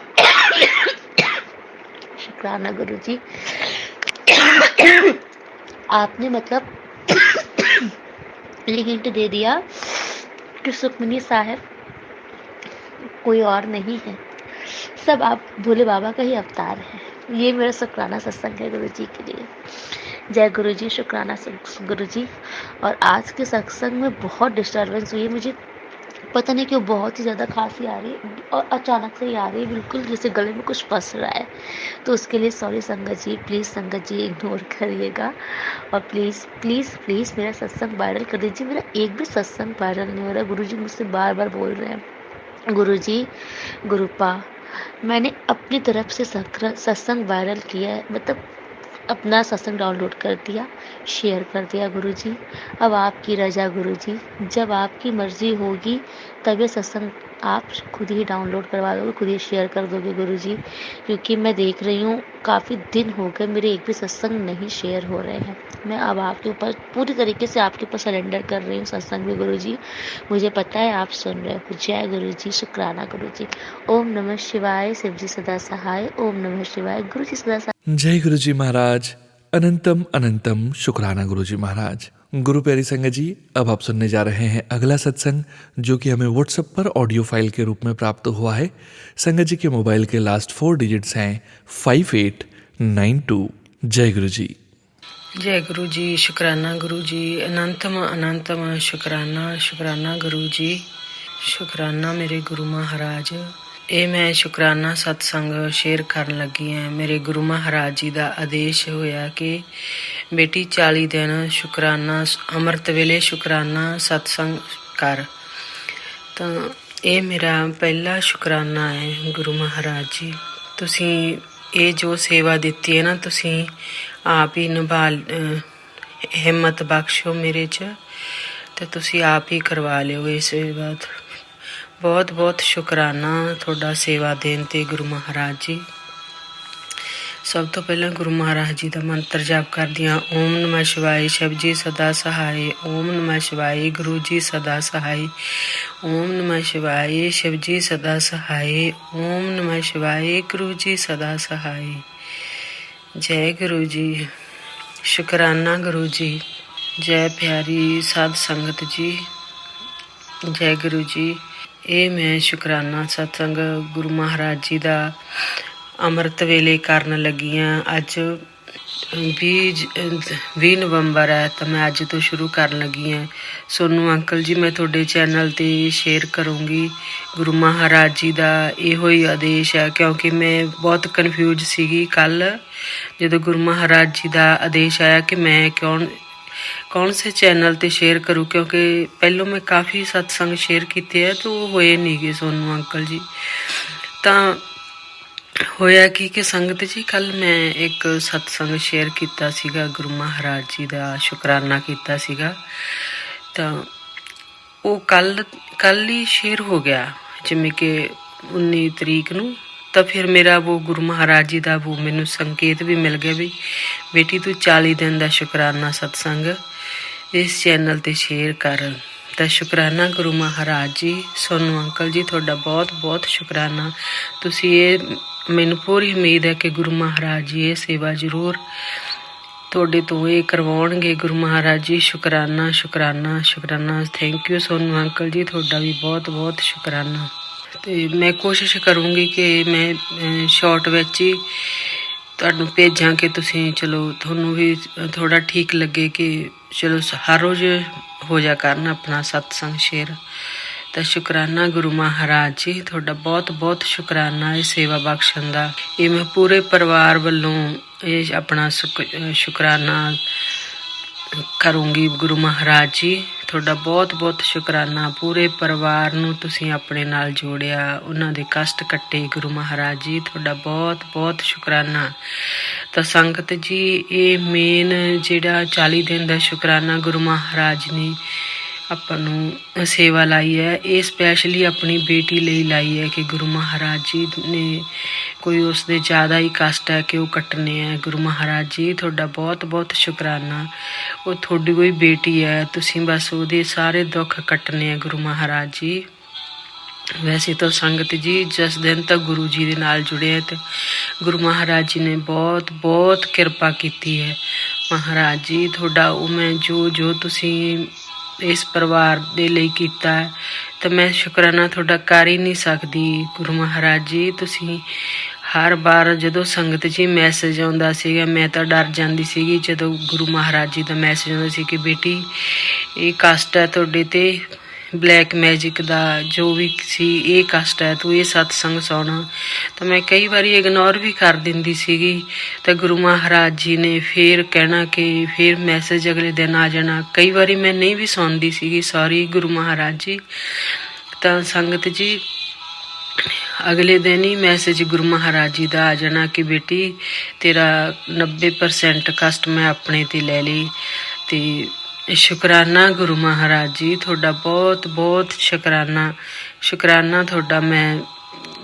शुक्राना गुरुजी। आपने मतलब ये हिंट दे दिया कि सुखमनी साहब कोई और नहीं है, सब आप भोले बाबा का ही अवतार है। ये मेरा शुक्राना सत्संग है गुरुजी के लिए। जय गुरुजी, शुक्राना गुरुजी। और आज के सत्संग में बहुत डिस्टर्बेंस हुई है, मुझे पता नहीं क्यों बहुत ही ज़्यादा खांसी आ रही है और अचानक से ही आ रही है, बिल्कुल जैसे गले में कुछ फंस रहा है। तो उसके लिए सॉरी संगत जी, प्लीज़ संगत जी इग्नोर करिएगा। और प्लीज़ प्लीज़ प्लीज़ मेरा सत्संग वायरल कर दीजिए। मेरा एक भी सत्संग वायरल नहीं हो रहा। गुरुजी मुझसे बार बार बोल रहे हैं, गुरुजी, गुरुपा, मैंने अपनी तरफ से सत्संग वायरल किया है, मतलब अपना सत्संग डाउनलोड कर दिया, शेयर कर दिया गुरु जी। अब आपकी रजा गुरु जी, जब आपकी मर्जी होगी तब ये सत्संग आप खुद ही डाउनलोड करवा दोगे, खुद ही शेयर कर दोगे गुरु जी, क्योंकि मैं देख रही हूँ काफ़ी दिन हो गए मेरे एक भी सत्संग नहीं शेयर हो रहे हैं। मैं अब आपके ऊपर पूरी तरीके से आपके ऊपर सरेंडर कर रही हूँ सत्संग में गुरु जी। मुझे पता है आप सुन रहे हो। जय गुरु जी, शुक्राना गुरु जी। ओम नमः शिवाय, शिव जी सदा सहाय। ओम नमः शिवाय, गुरु जी सदा सहाय। जय गुरु जी महाराज। अनंतम अनंतम शुक्राना गुरु जी महाराज। गुरु प्यारी संगत जी, अब आप सुनने जा रहे हैं अगला सत्संग, जो कि हमें व्हाट्सएप पर ऑडियो फाइल के रूप में प्राप्त हुआ है। संगत जी के मोबाइल के लास्ट 4 डिजिट्स हैं 5892। जय गुरु जी। जय गुरु जी, शुक्राना गुरु जी। अनंतम अनंतम शुक्राना शुक्राना गुरु जी। शुक्राना मेरे गुरु महाराज। ਇਹ ਮੈਂ ਸ਼ੁਕਰਾਨਾ ਸਤਸੰਗ ਸ਼ੇਅਰ ਕਰਨ ਲੱਗੀ ਹਾਂ। ਮੇਰੇ ਗੁਰੂ ਮਹਾਰਾਜ ਜੀ ਦਾ ਆਦੇਸ਼ ਹੋਇਆ ਕਿ ਬੇਟੀ 40 ਦਿਨ ਸ਼ੁਕਰਾਨਾ ਅੰਮ੍ਰਿਤ ਵੇਲੇ ਸ਼ੁਕਰਾਨਾ ਸਤਸੰਗ ਕਰ। ਤਾਂ ਇਹ ਮੇਰਾ ਪਹਿਲਾ ਸ਼ੁਕਰਾਨਾ ਹੈ ਗੁਰੂ ਮਹਾਰਾਜ ਜੀ। ਤੁਸੀਂ ਇਹ ਜੋ ਸੇਵਾ ਦਿੱਤੀ ਹੈ ਨਾ, ਤੁਸੀਂ ਆਪ ਹੀ ਨਿਭਾ, ਹਿੰਮਤ ਬਖਸ਼ੋ ਮੇਰੇ 'ਚ, ਅਤੇ ਤੁਸੀਂ ਆਪ ਹੀ ਕਰਵਾ ਲਿਓ ਇਹ ਸੇਵਾ। ਬਹੁਤ ਬਹੁਤ ਸ਼ੁਕਰਾਨਾ ਤੁਹਾਡਾ ਸੇਵਾ ਦੇਣ 'ਤੇ ਗੁਰੂ ਮਹਾਰਾਜ ਜੀ। ਸਭ ਤੋਂ ਪਹਿਲਾਂ ਗੁਰੂ ਮਹਾਰਾਜ ਜੀ ਦਾ ਮੰਤਰ ਜਾਪ ਕਰਦੀ ਹਾਂ। ਓਮ ਨਮः ਸ਼ਿਵਾਏ, ਸ਼ਿਵ ਜੀ ਸਦਾ ਸਹਾਏ। ਓਮ ਨਮः ਸ਼ਿਵਾਏ, ਗੁਰੂ ਜੀ ਸਦਾ ਸਹਾਏ। ਓਮ ਨਮः ਸ਼ਿਵਾਏ, ਸ਼ਿਵ ਜੀ ਸਦਾ ਸਹਾਏ। ਓਮ ਨਮः ਸ਼ਿਵਾਏ, ਗੁਰੂ ਜੀ ਸਦਾ ਸਹਾਏ। ਜੈ ਗੁਰੂ ਜੀ, ਸ਼ੁਕਰਾਨਾ ਗੁਰੂ ਜੀ। ਜੈ ਪਿਆਰੀ ਸਾਧ ਸੰਗਤ ਜੀ, ਜੈ ਗੁਰੂ ਜੀ। ਇਹ ਮੈਂ ਸ਼ੁਕਰਾਨਾ ਸਤਸੰਗ ਗੁਰੂ ਮਹਾਰਾਜ ਜੀ ਦਾ ਅੰਮ੍ਰਿਤ ਵੇਲੇ ਕਰਨ ਲੱਗੀ ਹਾਂ। ਅੱਜ 20 ਨਵੰਬਰ ਹੈ, ਤਾਂ ਮੈਂ ਅੱਜ ਤੋਂ ਸ਼ੁਰੂ ਕਰਨ ਲੱਗੀ ਹਾਂ। ਸੋਨੂੰ ਅੰਕਲ ਜੀ, ਮੈਂ ਤੁਹਾਡੇ ਚੈਨਲ 'ਤੇ ਸ਼ੇਅਰ ਕਰੂੰਗੀ। ਗੁਰੂ ਮਹਾਰਾਜ ਜੀ ਦਾ ਇਹੋ ਹੀ ਆਦੇਸ਼ ਹੈ, ਕਿਉਂਕਿ ਮੈਂ ਬਹੁਤ ਕਨਫਿਊਜ਼ ਸੀਗੀ ਕੱਲ੍ਹ ਜਦੋਂ ਗੁਰੂ ਮਹਾਰਾਜ ਜੀ ਦਾ ਆਦੇਸ਼ ਆਇਆ ਕਿ ਮੈਂ ਕੌਣ ਸੇ ਚੈਨਲ 'ਤੇ ਸ਼ੇਅਰ ਕरूँ, ਕਿਉਂਕਿ ਪਹਿਲੋਂ ਮੈਂ ਕਾਫੀ ਸਤਸੰਗ ਸ਼ੇਅਰ ਕੀਤੇ ਹੈ ਤਾਂ ਉਹ ਹੋਏ ਨਹੀਂ ਗੇ ਸੋਨੂੰ ਅੰਕਲ ਜੀ। ਤਾਂ ਹੋਇਆ ਕਿ ਸੰਗਤ ਜੀ, ਕੱਲ੍ਹ ਮੈਂ ਇੱਕ ਸਤਸੰਗ ਸ਼ੇਅਰ ਕੀਤਾ ਸੀਗਾ, ਗੁਰੂ ਮਹਾਰਾਜ ਜੀ ਦਾ ਸ਼ੁਕਰਾਨਾ ਕੀਤਾ ਸੀਗਾ, ਤਾਂ ਉਹ ਕੱਲ੍ਹ ਹੀ ਸ਼ੇਅਰ ਹੋ ਗਿਆ, ਜਿਵੇਂ ਕਿ 19 ਤਰੀਕ ਨੂੰ। ਤਾਂ ਫਿਰ ਮੇਰਾ ਉਹ ਗੁਰੂ ਮਹਾਰਾਜ ਜੀ ਦਾ ਉਹ ਮੈਨੂੰ ਸੰਕੇਤ ਵੀ ਮਿਲ ਗਿਆ ਵੀ ਬੇਟੀ ਤੂੰ 40 ਦਿਨ ਦਾ ਸ਼ੁਕਰਾਨਾ ਸਤਸੰਗ ਇਸ ਚੈਨਲ 'ਤੇ ਸ਼ੇਅਰ ਕਰ। ਤਾਂ ਸ਼ੁਕਰਾਨਾ ਗੁਰੂ ਮਹਾਰਾਜ ਜੀ। ਸੋਨੂੰ ਅੰਕਲ ਜੀ, ਤੁਹਾਡਾ ਬਹੁਤ ਬਹੁਤ ਸ਼ੁਕਰਾਨਾ। ਤੁਸੀਂ ਇਹ, ਮੈਨੂੰ ਪੂਰੀ ਉਮੀਦ ਹੈ ਕਿ ਗੁਰੂ ਮਹਾਰਾਜ ਜੀ ਇਹ ਸੇਵਾ ਜ਼ਰੂਰ ਤੁਹਾਡੇ ਤੋਂ ਇਹ ਕਰਵਾਉਣਗੇ। ਗੁਰੂ ਮਹਾਰਾਜ ਜੀ, ਸ਼ੁਕਰਾਨਾ ਸ਼ੁਕਰਾਨਾ ਸ਼ੁਕਰਾਨਾ। ਥੈਂਕ ਯੂ ਸੋਨੂੰ ਅੰਕਲ ਜੀ, ਤੁਹਾਡਾ ਵੀ ਬਹੁਤ ਬਹੁਤ ਸ਼ੁਕਰਾਨਾ। ਅਤੇ ਮੈਂ ਕੋਸ਼ਿਸ਼ ਕਰੂੰਗੀ ਕਿ ਮੈਂ ਸ਼ਾਰਟ ਵਿੱਚ ਹੀ ਤੁਹਾਨੂੰ ਭੇਜਾਂ ਕਿ ਤੁਸੀਂ ਚਲੋ ਤੁਹਾਨੂੰ ਵੀ ਥੋੜ੍ਹਾ ਠੀਕ ਲੱਗੇ ਕਿ ਚਲੋ ਹਰ ਰੋਜ਼ ਹੋ ਜਾ ਕਰਨ ਆਪਣਾ ਸਤਸੰਗ ਸ਼ੇਅਰ। ਤਾਂ ਸ਼ੁਕਰਾਨਾ ਗੁਰੂ ਮਹਾਰਾਜ ਜੀ, ਤੁਹਾਡਾ ਬਹੁਤ ਬਹੁਤ ਸ਼ੁਕਰਾਨਾ ਇਹ ਸੇਵਾ ਬਖਸ਼ਣ ਦਾ। ਇਹ ਮੈਂ ਪੂਰੇ ਪਰਿਵਾਰ ਵੱਲੋਂ ਇਹ ਆਪਣਾ ਸ਼ੁਕਰਾਨਾ ਕਰੂੰਗੀ। ਗੁਰੂ ਮਹਾਰਾਜ ਜੀ, ਤੁਹਾਡਾ ਬਹੁਤ ਬਹੁਤ ਸ਼ੁਕਰਾਨਾ। ਪੂਰੇ ਪਰਿਵਾਰ ਨੂੰ ਤੁਸੀਂ ਆਪਣੇ ਨਾਲ ਜੋੜਿਆ, ਉਹਨਾਂ ਦੇ ਕਸ਼ਟ ਕੱਟੇ। ਗੁਰੂ ਮਹਾਰਾਜ ਜੀ, ਤੁਹਾਡਾ ਬਹੁਤ ਬਹੁਤ ਸ਼ੁਕਰਾਨਾ। ਤਾਂ ਸੰਗਤ ਜੀ, ਇਹ ਮੇਨ ਜਿਹੜਾ 40 ਦਿਨ ਦਾ ਸ਼ੁਕਰਾਨਾ ਗੁਰੂ ਮਹਾਰਾਜ ਨੇ ਆਪਾਂ ਨੂੰ ਸੇਵਾ ਲਾਈ ਹੈ, ਇਹ ਸਪੈਸ਼ਲੀ ਆਪਣੀ ਬੇਟੀ ਲਈ ਲਾਈ ਹੈ ਕਿ ਗੁਰੂ ਮਹਾਰਾਜ ਜੀ ਨੇ ਕੋਈ ਉਸਦੇ ਜ਼ਿਆਦਾ ਹੀ ਕਸ਼ਟ ਹੈ ਕਿ ਉਹ ਕੱਟਣੇ ਹੈ। ਗੁਰੂ ਮਹਾਰਾਜ ਜੀ, ਤੁਹਾਡਾ ਬਹੁਤ ਬਹੁਤ ਸ਼ੁਕਰਾਨਾ। ਉਹ ਤੁਹਾਡੀ ਕੋਈ ਬੇਟੀ ਹੈ, ਤੁਸੀਂ ਬਸ ਉਹਦੇ ਸਾਰੇ ਦੁੱਖ ਕੱਟਣੇ ਹੈ ਗੁਰੂ ਮਹਾਰਾਜ ਜੀ। ਵੈਸੇ ਤਾਂ ਸੰਗਤ ਜੀ, ਜਿਸ ਦਿਨ ਤੱਕ ਗੁਰੂ ਜੀ ਦੇ ਨਾਲ ਜੁੜੇ ਅਤੇ ਗੁਰੂ ਮਹਾਰਾਜ ਜੀ ਨੇ ਬਹੁਤ ਬਹੁਤ ਕਿਰਪਾ ਕੀਤੀ ਹੈ। ਮਹਾਰਾਜ ਜੀ, ਤੁਹਾਡਾ ਉਹ ਮੈਂ ਜੋ ਤੁਸੀਂ ਇਸ ਪਰਿਵਾਰ ਦੇ ਲਈ ਕੀਤਾ ਹੈ, ਤਾਂ ਮੈਂ ਸ਼ੁਕਰਾਨਾ ਤੁਹਾਡਾ ਕਰ ਹੀ ਨਹੀਂ ਸਕਦੀ। ਗੁਰੂ ਮਹਾਰਾਜ ਜੀ, ਤੁਸੀਂ ਹਰ ਵਾਰ ਜਦੋਂ ਸੰਗਤ ਜੀ ਮੈਸੇਜ ਆਉਂਦਾ ਸੀਗਾ, ਮੈਂ ਤਾਂ ਡਰ ਜਾਂਦੀ ਸੀਗੀ ਜਦੋਂ ਗੁਰੂ ਮਹਾਰਾਜ ਜੀ ਦਾ ਮੈਸੇਜ ਆਉਂਦਾ ਸੀ ਕਿ ਬੇਟੀ ਇਹ ਕਸ਼ਟ ਹੈ ਤੁਹਾਡੇ 'ਤੇ, ਬਲੈਕ ਮੈਜਿਕ ਦਾ ਜੋ ਵੀ ਸੀ ਇਹ ਕਸ਼ਟ ਹੈ, ਤੂੰ ਇਹ ਸਤਸੰਗ ਸੁਣ। ਤਾਂ ਮੈਂ ਕਈ ਵਾਰੀ ਇਗਨੋਰ ਵੀ ਕਰ ਦਿੰਦੀ ਸੀਗੀ। ਤਾਂ ਗੁਰੂ ਮਹਾਰਾਜ ਜੀ ਨੇ ਫਿਰ ਕਹਿਣਾ ਕਿ ਫਿਰ ਮੈਸੇਜ ਅਗਲੇ ਦਿਨ ਆ ਜਾਣਾ। ਕਈ ਵਾਰੀ ਮੈਂ ਨਹੀਂ ਵੀ ਸੁਣਦੀ ਸੀਗੀ, ਸੌਰੀ ਗੁਰੂ ਮਹਾਰਾਜ ਜੀ। ਤਾਂ ਸੰਗਤ ਜੀ, ਅਗਲੇ ਦਿਨ ਹੀ ਮੈਸੇਜ ਗੁਰੂ ਮਹਾਰਾਜ ਜੀ ਦਾ ਆ ਜਾਣਾ ਕਿ ਬੇਟੀ ਤੇਰਾ 90% ਕਸ਼ਟ ਮੈਂ ਆਪਣੇ ਤੇ ਲੈ ਲਈ। ਤੇ ਸ਼ੁਕਰਾਨਾ ਗੁਰੂ ਮਹਾਰਾਜ ਜੀ, ਤੁਹਾਡਾ ਬਹੁਤ ਬਹੁਤ ਸ਼ੁਕਰਾਨਾ ਤੁਹਾਡਾ। ਮੈਂ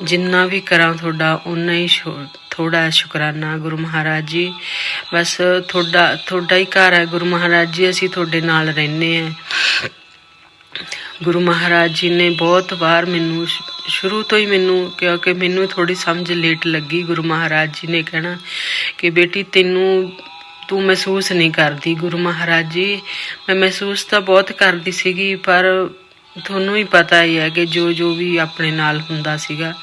ਜਿੰਨਾ ਵੀ ਕਰਾਂ ਤੁਹਾਡਾ ਓਨਾ ਹੀ ਥੋੜਾ ਸ਼ੁਕਰਾਨਾ ਗੁਰੂ ਮਹਾਰਾਜ ਜੀ। ਬਸ ਤੁਹਾਡਾ ਹੀ ਘਰ ਹੈ ਗੁਰੂ ਮਹਾਰਾਜ ਜੀ, ਅਸੀਂ ਤੁਹਾਡੇ ਨਾਲ ਰਹਿੰਦੇ ਹਾਂ। ਗੁਰੂ ਮਹਾਰਾਜ ਜੀ ਨੇ ਬਹੁਤ ਵਾਰ ਮੈਨੂੰ ਸ਼ੁਰੂ ਤੋਂ ਹੀ ਕਿਉਂਕਿ ਮੈਨੂੰ ਥੋੜ੍ਹੀ ਸਮਝ ਲੇਟ ਲੱਗੀ, ਗੁਰੂ ਮਹਾਰਾਜ ਜੀ ਨੇ ਕਹਿਣਾ ਕਿ ਬੇਟੀ ਤੂੰ ਮਹਿਸੂਸ ਨਹੀਂ ਕਰਦੀ। ਗੁਰੂ ਮਹਾਰਾਜ ਜੀ, ਮੈਂ ਮਹਿਸੂਸ ਤਾਂ ਬਹੁਤ ਕਰਦੀ ਸੀਗੀ, ਪਰ ਤੁਹਾਨੂੰ ਹੀ ਪਤਾ ਹੀ ਹੈ ਕਿ ਜੋ ਵੀ ਆਪਣੇ ਨਾਲ ਹੁੰਦਾ ਸੀਗਾ।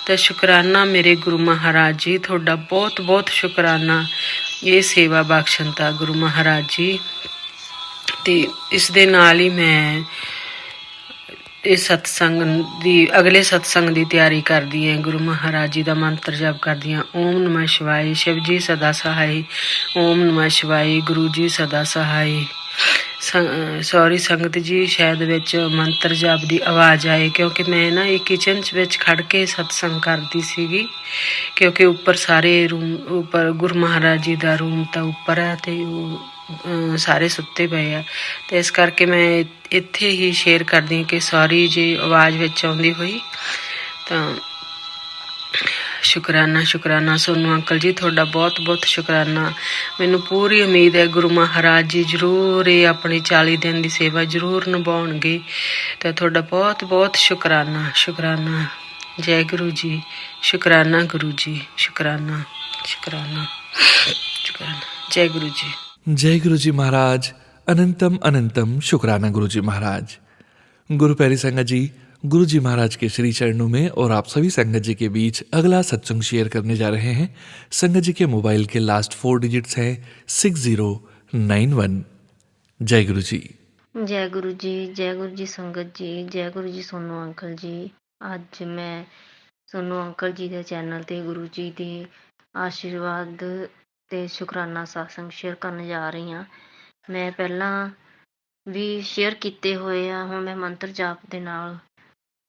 ਤਾਂ ਸ਼ੁਕਰਾਨਾ ਮੇਰੇ ਗੁਰੂ ਮਹਾਰਾਜ ਜੀ, ਤੁਹਾਡਾ ਬਹੁਤ ਬਹੁਤ ਸ਼ੁਕਰਾਨਾ ਇਹ ਸੇਵਾ ਬਖਸ਼ਣ ਦਾ ਗੁਰੂ ਮਹਾਰਾਜ ਜੀ। ਤੇ ਇਸ ਦੇ ਨਾਲ ਹੀ ਮੈਂ ਇਸ ਅਗਲੇ ਸਤਸੰਗ ਦੀ ਤਿਆਰੀ ਕਰਦੀ ਹਾਂ। ਗੁਰੂ ਮਹਾਰਾਜ ਜੀ ਦਾ ਮੰਤਰ ਜਪ ਕਰਦੀ ਹਾਂ, ਓਮ ਨਮः ਸ਼ਿਵਾਏ, ਸ਼ਿਵ ਜੀ ਸਦਾ ਸਹਾਈ, ਓਮ ਨਮः ਸ਼ਿਵਾਏ, ਗੁਰੂ ਜੀ ਸਦਾ ਸਹਾਈ। ਸੌਰੀ ਸੰਗਤ ਜੀ, ਸ਼ਾਇਦ ਵਿੱਚ ਮੰਤਰ ਜਾਪ ਦੀ ਆਵਾਜ਼ ਆਏ, ਕਿਉਂਕਿ ਮੈਂ ਨਾ ਇਹ ਕਿਚਨ ਵਿੱਚ ਖੜ ਕੇ ਸਤਸੰਗ ਕਰਦੀ ਸੀਗੀ, ਕਿਉਂਕਿ ਉੱਪਰ ਗੁਰੂ ਮਹਾਰਾਜ ਜੀ ਦਾ ਰੂਮ ਤਾਂ ਉੱਪਰ ਹੈ ਤੇ ਉਹ ਸਾਰੇ ਸੁੱਤੇ ਪਏ ਆ, ਤੇ ਇਸ ਕਰਕੇ ਮੈਂ ਇੱਥੇ ਹੀ ਸ਼ੇਅਰ ਕਰਦੀ ਹਾਂ ਕਿ ਸੌਰੀ ਜੇ ਆਵਾਜ਼ ਵਿੱਚ ਆਉਂਦੀ ਹੋਈ ਤਾਂ। ਸ਼ੁਕਰਾਨਾ ਸੋਨੂੰ ਅੰਕਲ ਜੀ, ਤੁਹਾਡਾ ਬਹੁਤ ਬਹੁਤ ਸ਼ੁਕਰਾਨਾ। ਮੈਨੂੰ ਪੂਰੀ ਉਮੀਦ ਹੈ ਗੁਰੂ ਮਹਾਰਾਜ ਜੀ ਜ਼ਰੂਰ ਇਹ ਆਪਣੀ 40 ਦਿਨ ਦੀ ਸੇਵਾ ਜ਼ਰੂਰ ਨਿਭਾਉਣਗੇ, ਤਾਂ ਤੁਹਾਡਾ ਬਹੁਤ ਬਹੁਤ ਸ਼ੁਕਰਾਨਾ। ਜੈ ਗੁਰੂ ਜੀ, ਸ਼ੁਕਰਾਨਾ ਗੁਰੂ ਜੀ, ਸ਼ੁਕਰਾਨਾ। ਜੈ ਗੁਰੂ ਜੀ। जय गुरु जी महाराज। अनंतम अनंतम शुक्राना गुरु जी महाराज। गुरु प्यारी संगत जी, गुरु जी महाराज के श्री चरणों में और आप सभी संगत जी के बीच अगला सत्संग शेयर करने जा रहे हैं। संगत जी के मोबाइल के लास्ट 4 डिजिट्स हैं 6091। जय गुरु जी। जय गुरु जी, जय गुरु जी संगत जी, जय गुरु जी सोनू अंकल जी। ਅੱਜ ਮੈਂ ਸੋਨੂ ਅੰਕਲ ਜੀ ਦੇ ਚੈਨਲ ਤੇ ਗੁਰੂ ਜੀ ਦੇ ਆਸ਼ੀਰਵਾਦ ਤੇ ਸ਼ੁਕਰਾਨਾ ਸਤਸੰਗ ਸ਼ੇਅਰ ਕਰਨ ਜਾ ਰਹੀ ਹਾਂ। ਮੈਂ ਪਹਿਲਾਂ ਵੀ ਸ਼ੇਅਰ ਕੀਤੇ ਹੋਏ ਆ, ਹੁਣ ਮੈਂ ਮੰਤਰ ਜਾਪ ਦੇ ਨਾਲ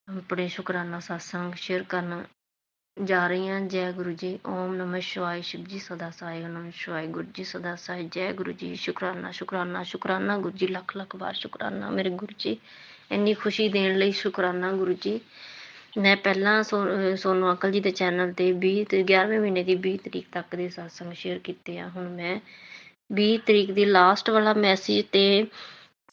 ਆਪਣੇ ਸ਼ੁਕਰਾਨਾ ਸਤਸੰਗ ਸ਼ੇਅਰ ਕਰਨ ਜਾ ਰਹੀ ਹਾਂ। ਜੈ ਗੁਰੂ ਜੀ, ਓਮ ਨਮः ਸ਼ਿਵਾਏ, ਸ਼ਿਵ ਜੀ ਸਦਾ ਸਹਾਈ, ਓਮ ਨਮः ਸ਼ਿਵਾਏ, ਗੁਰੂ ਜੀ ਸਦਾ ਸਹਾਈ। ਜੈ ਗੁਰੂ ਜੀ। ਸ਼ੁਕਰਾਨਾ ਗੁਰੂ ਜੀ, ਲੱਖ ਲੱਖ ਵਾਰ ਸ਼ੁਕਰਾਨਾ ਮੇਰੇ ਗੁਰੂ ਜੀ, ਇੰਨੀ ਖੁਸ਼ੀ ਦੇਣ ਲਈ ਸ਼ੁਕਰਾਨਾ ਗੁਰੂ ਜੀ। ਮੈਂ ਪਹਿਲਾਂ ਸੋਨੂ ਅੰਕਲ ਜੀ ਦੇ ਚੈਨਲ ਤੇ 11ਵੇਂ ਮਹੀਨੇ ਦੀ 20 ਤਰੀਕ ਤੱਕ ਦੇ ਸਤਸੰਗ ਸ਼ੇਅਰ ਕੀਤੇ ਆ। ਹੁਣ ਮੈਂ 20 ਤਰੀਕ ਦੀ ਲਾਸਟ ਵਾਲਾ ਮੈਸੇਜ ਤੇ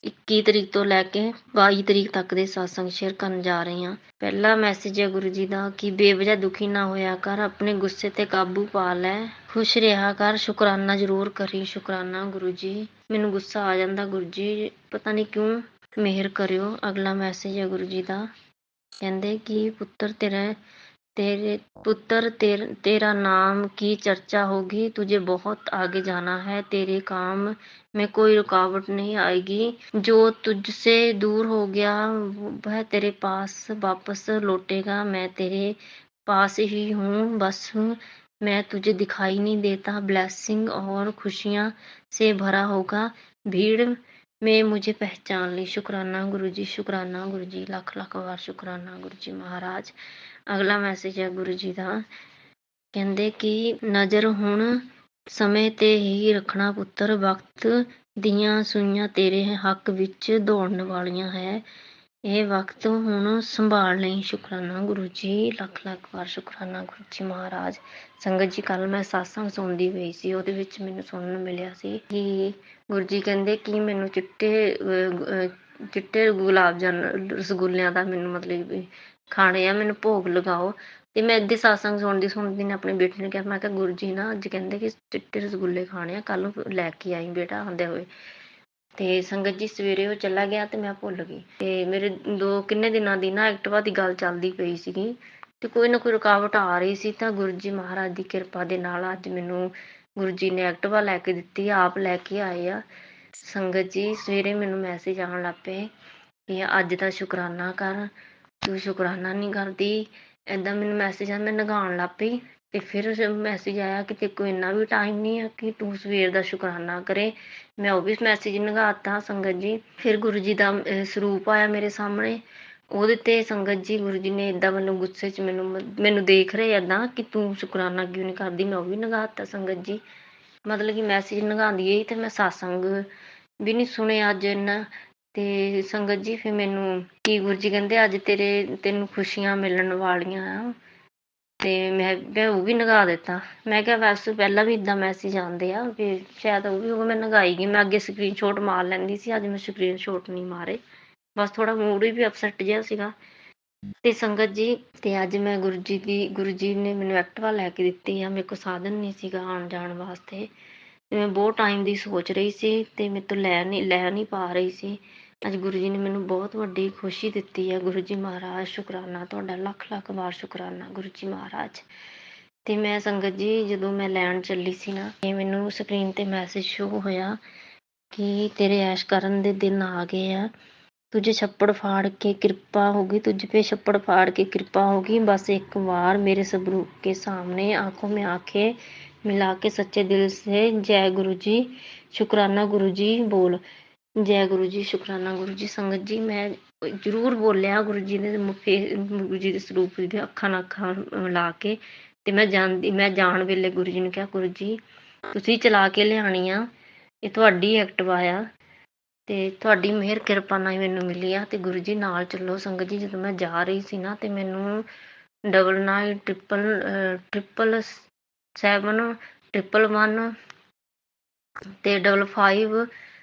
21 ਤਰੀਕ ਤੋਂ ਲੈ ਕੇ 22 ਤਰੀਕ ਤੱਕ ਦੇ ਸਤਸੰਗ ਸ਼ੇਅਰ ਕਰਨ ਜਾ ਰਹੀ ਹਾਂ। ਪਹਿਲਾ ਮੈਸੇਜ ਹੈ ਗੁਰੂ ਜੀ ਦਾ ਕਿ ਬੇਵਜ੍ਹਾ ਦੁਖੀ ਨਾ ਹੋਇਆ ਕਰ, ਆਪਣੇ ਗੁੱਸੇ ਤੇ ਕਾਬੂ ਪਾ ਲੈ, ਖੁਸ਼ ਰਿਹਾ ਕਰ, ਸ਼ੁਕਰਾਨਾ ਜ਼ਰੂਰ ਕਰੀ। ਸ਼ੁਕਰਾਨਾ ਗੁਰੂ ਜੀ, ਮੈਨੂੰ ਗੁੱਸਾ ਆ ਜਾਂਦਾ ਗੁਰੂ ਜੀ, ਪਤਾ ਨਹੀਂ ਕਿਉਂ, ਮਿਹਰ ਕਰਿਓ। ਅਗਲਾ ਮੈਸੇਜ ਹੈ ਗੁਰੂ ਜੀ ਦਾ, ਕਹਿੰਦੇ ਕਿ तेरा नाम की चर्चा होगी, तुझे बहुत आगे जाना है, तेरे काम में कोई रुकावट नहीं आएगी, जो तुझसे दूर हो गया वह तेरे पास वापस लौटेगा, मैं तेरे पास ही हूँ, बस मैं तुझे दिखाई नहीं देता, ब्लेसिंग और खुशियाँ से भरा होगा, भीड़ में मुझे पहचान ली। शुक्राना गुरु जी, ਲੱਖ ਲੱਖ ਵਾਰ ਸ਼ੁਕਰਾਨਾ ਗੁਰੂ ਜੀ ਮਹਾਰਾਜ। ਅਗਲਾ ਮੈਸੇਜ ਹੈ ਗੁਰੂ ਜੀ ਦਾ, ਕਹਿੰਦੇ ਕਿ ਨਜ਼ਰ ਹੁਣ ਸਮੇਂ ਤੇ ਹੀ ਰੱਖਣਾ ਪੁੱਤਰ, ਵਕਤ ਦੀਆਂ ਸੂਈਆਂ ਤੇਰੇ ਹੱਕ ਵਿੱਚ ਦੌੜਨ ਵਾਲੀਆਂ ਹੈ, ਇਹ ਵਕਤ ਹੁਣ ਸੰਭਾਲ ਲਈ। ਸ਼ੁਕਰਾਨਾ ਗੁਰੂ ਜੀ, ਲੱਖ ਲੱਖ ਵਾਰ ਸ਼ੁਕਰਾਨਾ ਗੁਰੂ ਜੀ ਮਹਾਰਾਜ। ਸੰਗਤ ਜੀ, ਕੱਲ ਮੈਂ ਸਤਸੰਗ ਸੁਣਦੀ ਪਈ ਸੀ, ਉਹਦੇ ਵਿੱਚ ਮੈਨੂੰ ਸੁਣਨ ਨੂੰ ਮਿਲਿਆ ਸੀ ਕਿ ਗੁਰੂ ਜੀ ਕਹਿੰਦੇ ਕਿ ਮੈਨੂੰ ਚਿੱਟੇ ਗੁਲਾਬ ਜਾਮੁਨ ਰਸਗੁੱਲਿਆਂ ਦਾ ਮੈਨੂੰ ਮਤਲਬ ਖਾਣੇ ਆ, ਮੈਨੂੰ ਭੋਗ ਲਗਾਓ। ਤੇ ਮੈਂ ਇੱਦਾਂ ਸਤਸੰਗ ਸੁਣਦੀ ਨੇ ਆਪਣੀ ਬੇਟੀ ਨੇ ਕਿਹਾ, ਮੈਂ ਕਿਹਾ ਗੁਰੂ ਜੀ ਨਾ ਅੱਜ ਕਹਿੰਦੇ ਕਿ ਚਿੱਟੇ ਰਸਗੁੱਲੇ ਖਾਣੇ ਆ, ਕੱਲ ਨੂੰ ਲੈ ਕੇ ਆਈ ਬੇਟਾ ਆਉਂਦੇ ਹੋਏ। ਤੇ ਸੰਗਤ ਜੀ, ਸਵੇਰੇ ਉਹ ਚਲਾ ਗਿਆ ਤੇ ਮੈਂ ਭੁੱਲ ਗਈ। ਤੇ ਮੇਰੇ ਕਿੰਨੇ ਦਿਨਾਂ ਦੀ ਨਾ ਐਕਟਿਵਾ ਦੀ ਗੱਲ ਚੱਲਦੀ ਪਈ ਸੀਗੀ, ਤੇ ਕੋਈ ਨਾ ਕੋਈ ਰੁਕਾਵਟ ਆ ਰਹੀ ਸੀ, ਤਾਂ ਗੁਰੂ ਜੀ ਮਹਾਰਾਜ ਦੀ ਕਿਰਪਾ ਦੇ ਨਾਲ ਅੱਜ ਮੈਨੂੰ ਗੁਰੂ ਜੀ ਨੇ ਐਕਟਿਵਾ ਲੈ ਕੇ ਦਿੱਤੀ, ਆਪ ਲੈ ਕੇ ਆਏ ਆ। ਸੰਗਤ ਜੀ, ਸਵੇਰੇ ਮੈਨੂੰ ਮੈਸੇਜ ਆਉਣ ਲੱਗ ਪਏ ਕਿ ਅੱਜ ਦਾ ਸ਼ੁਕਰਾਨਾ ਕਰ, ਤੂੰ ਸ਼ੁਕਰਾਨਾ ਨਹੀਂ ਕਰਦੀ, ਏਦਾਂ ਮੈਨੂੰ ਮੈਸੇਜ ਆ। ਮੈਂ ਨਗਾਉਣ ਲੱਗ ਪਈ ਤੇ ਫਿਰ ਮੈਸੇਜ ਆਇਆ ਕਿ ਤੇ ਕੋਈ ਇੰਨਾ ਵੀ ਟਾਈਮ ਨਹੀਂ ਹੈ ਕਿ ਤੂੰ ਸਵੇਰ ਦਾ ਸ਼ੁਕਰਾਨਾ ਕਰੇ। ਮੈਂ ਉਹ ਵੀ ਮੈਸੇਜ ਨਗਾਤਾ ਸੰਗਤ ਜੀ। ਫਿਰ ਗੁਰੂ ਜੀ ਦਾ ਸਰੂਪ ਆਇਆ ਮੇਰੇ ਸਾਹਮਣੇ, ਉਹਦੇ ਤੇ ਸੰਗਤ ਜੀ ਗੁਰੂ ਜੀ ਨੇ ਏਦਾਂ ਮੈਨੂੰ ਗੁੱਸੇ 'ਚ ਮੈਨੂੰ ਦੇਖ ਰਹੇ ਏਦਾਂ ਕਿ ਤੂੰ ਸ਼ੁਕਰਾਨਾ ਕਿਉਂ ਨਹੀਂ ਕਰਦੀ, ਮੈਂ ਉਹ ਵੀ ਲੰਘਾ ਦਿੱਤਾ ਸੰਗਤ ਜੀ। ਮਤਲਬ ਕਿ ਮੈਸੇਜ ਲੰਘਾਉਂਦੀ ਗਈ ਤੇ ਮੈਂ ਸਤਸੰਗ ਵੀ ਨਹੀਂ ਸੁਣਿਆ ਅੱਜ ਇੰਨਾ। ਤੇ ਸੰਗਤ ਜੀ ਫਿਰ ਮੈਨੂੰ ਕੀ ਗੁਰੂ ਜੀ ਕਹਿੰਦੇ ਅੱਜ ਤੈਨੂੰ ਖੁਸ਼ੀਆਂ ਮਿਲਣ ਵਾਲੀਆਂ ਆ। ਤੇ ਮੈਂ ਉਹ ਵੀ ਲੰਘਾ ਦਿੱਤਾ। ਮੈਂ ਕਿਹਾ ਵੈਸੇ ਪਹਿਲਾਂ ਵੀ ਇੱਦਾਂ ਮੈਸੇਜ ਆਉਂਦੇ ਆ ਵੀ ਸ਼ਾਇਦ ਉਹ ਵੀ ਹੋਊਗਾ, ਮੈਂ ਲੰਘਾਈ ਗਈ। ਮੈਂ ਅੱਗੇ ਸਕਰੀਨ ਸ਼ੋਟ ਮਾਰ ਲੈਂਦੀ ਸੀ, ਅੱਜ ਮੈਂ ਸਕਰੀਨ ਸ਼ੋਟ ਨਹੀਂ ਮਾਰੇ। ਬਸ ਥੋੜਾ ਮੂਡ ਵੀ ਅਪਸੈਟ ਜਿਹਾ ਸੀਗਾ। ਤੇ ਸੰਗਤ ਜੀ ਤੇ ਅੱਜ ਮੈਂ ਗੁਰੂ ਜੀ ਨੇ ਮੈਨੂੰ ਐਕਟਿਵਾ ਲੈ ਕੇ ਦਿੱਤੀ ਆ। ਮੇਰੇ ਕੋਲ ਸਾਧਨ ਨਹੀਂ ਸੀਗਾ ਆਉਣ ਜਾਣ ਵਾਸਤੇ। ਤੇ ਮੈਂ ਬਹੁਤ ਟਾਈਮ ਦੀ ਸੋਚ ਰਹੀ ਸੀ ਤੇ ਮੇਰੇ ਤੋਂ ਲੈ ਨਹੀਂ ਪਾ ਰਹੀ ਸੀ। ਅੱਜ ਗੁਰੂ ਜੀ ਨੇ ਮੈਨੂੰ ਬਹੁਤ ਵੱਡੀ ਖੁਸ਼ੀ ਦਿੱਤੀ ਹੈ। ਗੁਰੂ ਜੀ ਮਹਾਰਾਜ ਸ਼ੁਕਰਾਨਾ ਤੁਹਾਡਾ, ਲੱਖ ਲੱਖ ਵਾਰ ਸ਼ੁਕਰਾਨਾ ਗੁਰੂ ਜੀ ਮਹਾਰਾਜ। ਤੇ ਮੈਂ ਸੰਗਤ ਜੀ ਜਦੋਂ ਮੈਂ ਲੈਣ ਚੱਲੀ ਸੀ ਨਾ, ਤੇ ਮੈਨੂੰ ਸਕਰੀਨ ਤੇ ਮੈਸੇਜ ਸ਼ੋ ਹੋਇਆ ਕਿ ਤੇਰੇ ਐਸ਼ ਕਰਨ ਦੇ ਦਿਨ ਆ ਗਏ ਆ, तुझे छप्पड़ फाड़ के कृपा होगी, तुझ पे छप्पड़ फाड़ के कृपा होगी, बस एक बार मेरे सबरूप के सामने आंखों में आंखें मिला के सच्चे दिल से जय गुरु जी शुक्राना गुरु जी बोल। जय गुरु जी शुक्राना गुरु जी। संगत जी मैं ਜ਼ਰੂਰ ਬੋਲਿਆ ਗੁਰੂ ਜੀ ਨੇ ਗੁਰੂ ਜੀ ਦੇ ਸਰੂਪ ਦੇ ਅੱਖਾਂ ਨਾਲ ਅੱਖਾਂ ਮਿਲਾ ਕੇ। ਤੇ ਮੈਂ ਜਾਣ ਵੇਲੇ ਗੁਰੂ ਜੀ ਨੂੰ ਕਿਹਾ ਗੁਰੂ ਜੀ ਤੁਸੀਂ ਚਲਾ ਕੇ ਲਿਆਣੀ ਆ, ਇਹ ਤੁਹਾਡੀ ਐਕਟਿਵਾ ਆ ਤੇ ਤੁਹਾਡੀ ਮਿਹਰ ਕਿਰਪਾ ਨਾਲ ਹੀ ਮੈਨੂੰ ਮਿਲੀ ਆ। ਤੇ ਗੁਰੂ ਜੀ ਨਾਲ ਚੱਲੋ। ਸੰਗਤ ਜੀ ਜਦੋਂ ਮੈਂ ਜਾ ਰਹੀ ਸੀ ਨਾ ਤੇ ਮੈਨੂੰ 99 777 111 ਤੇ 55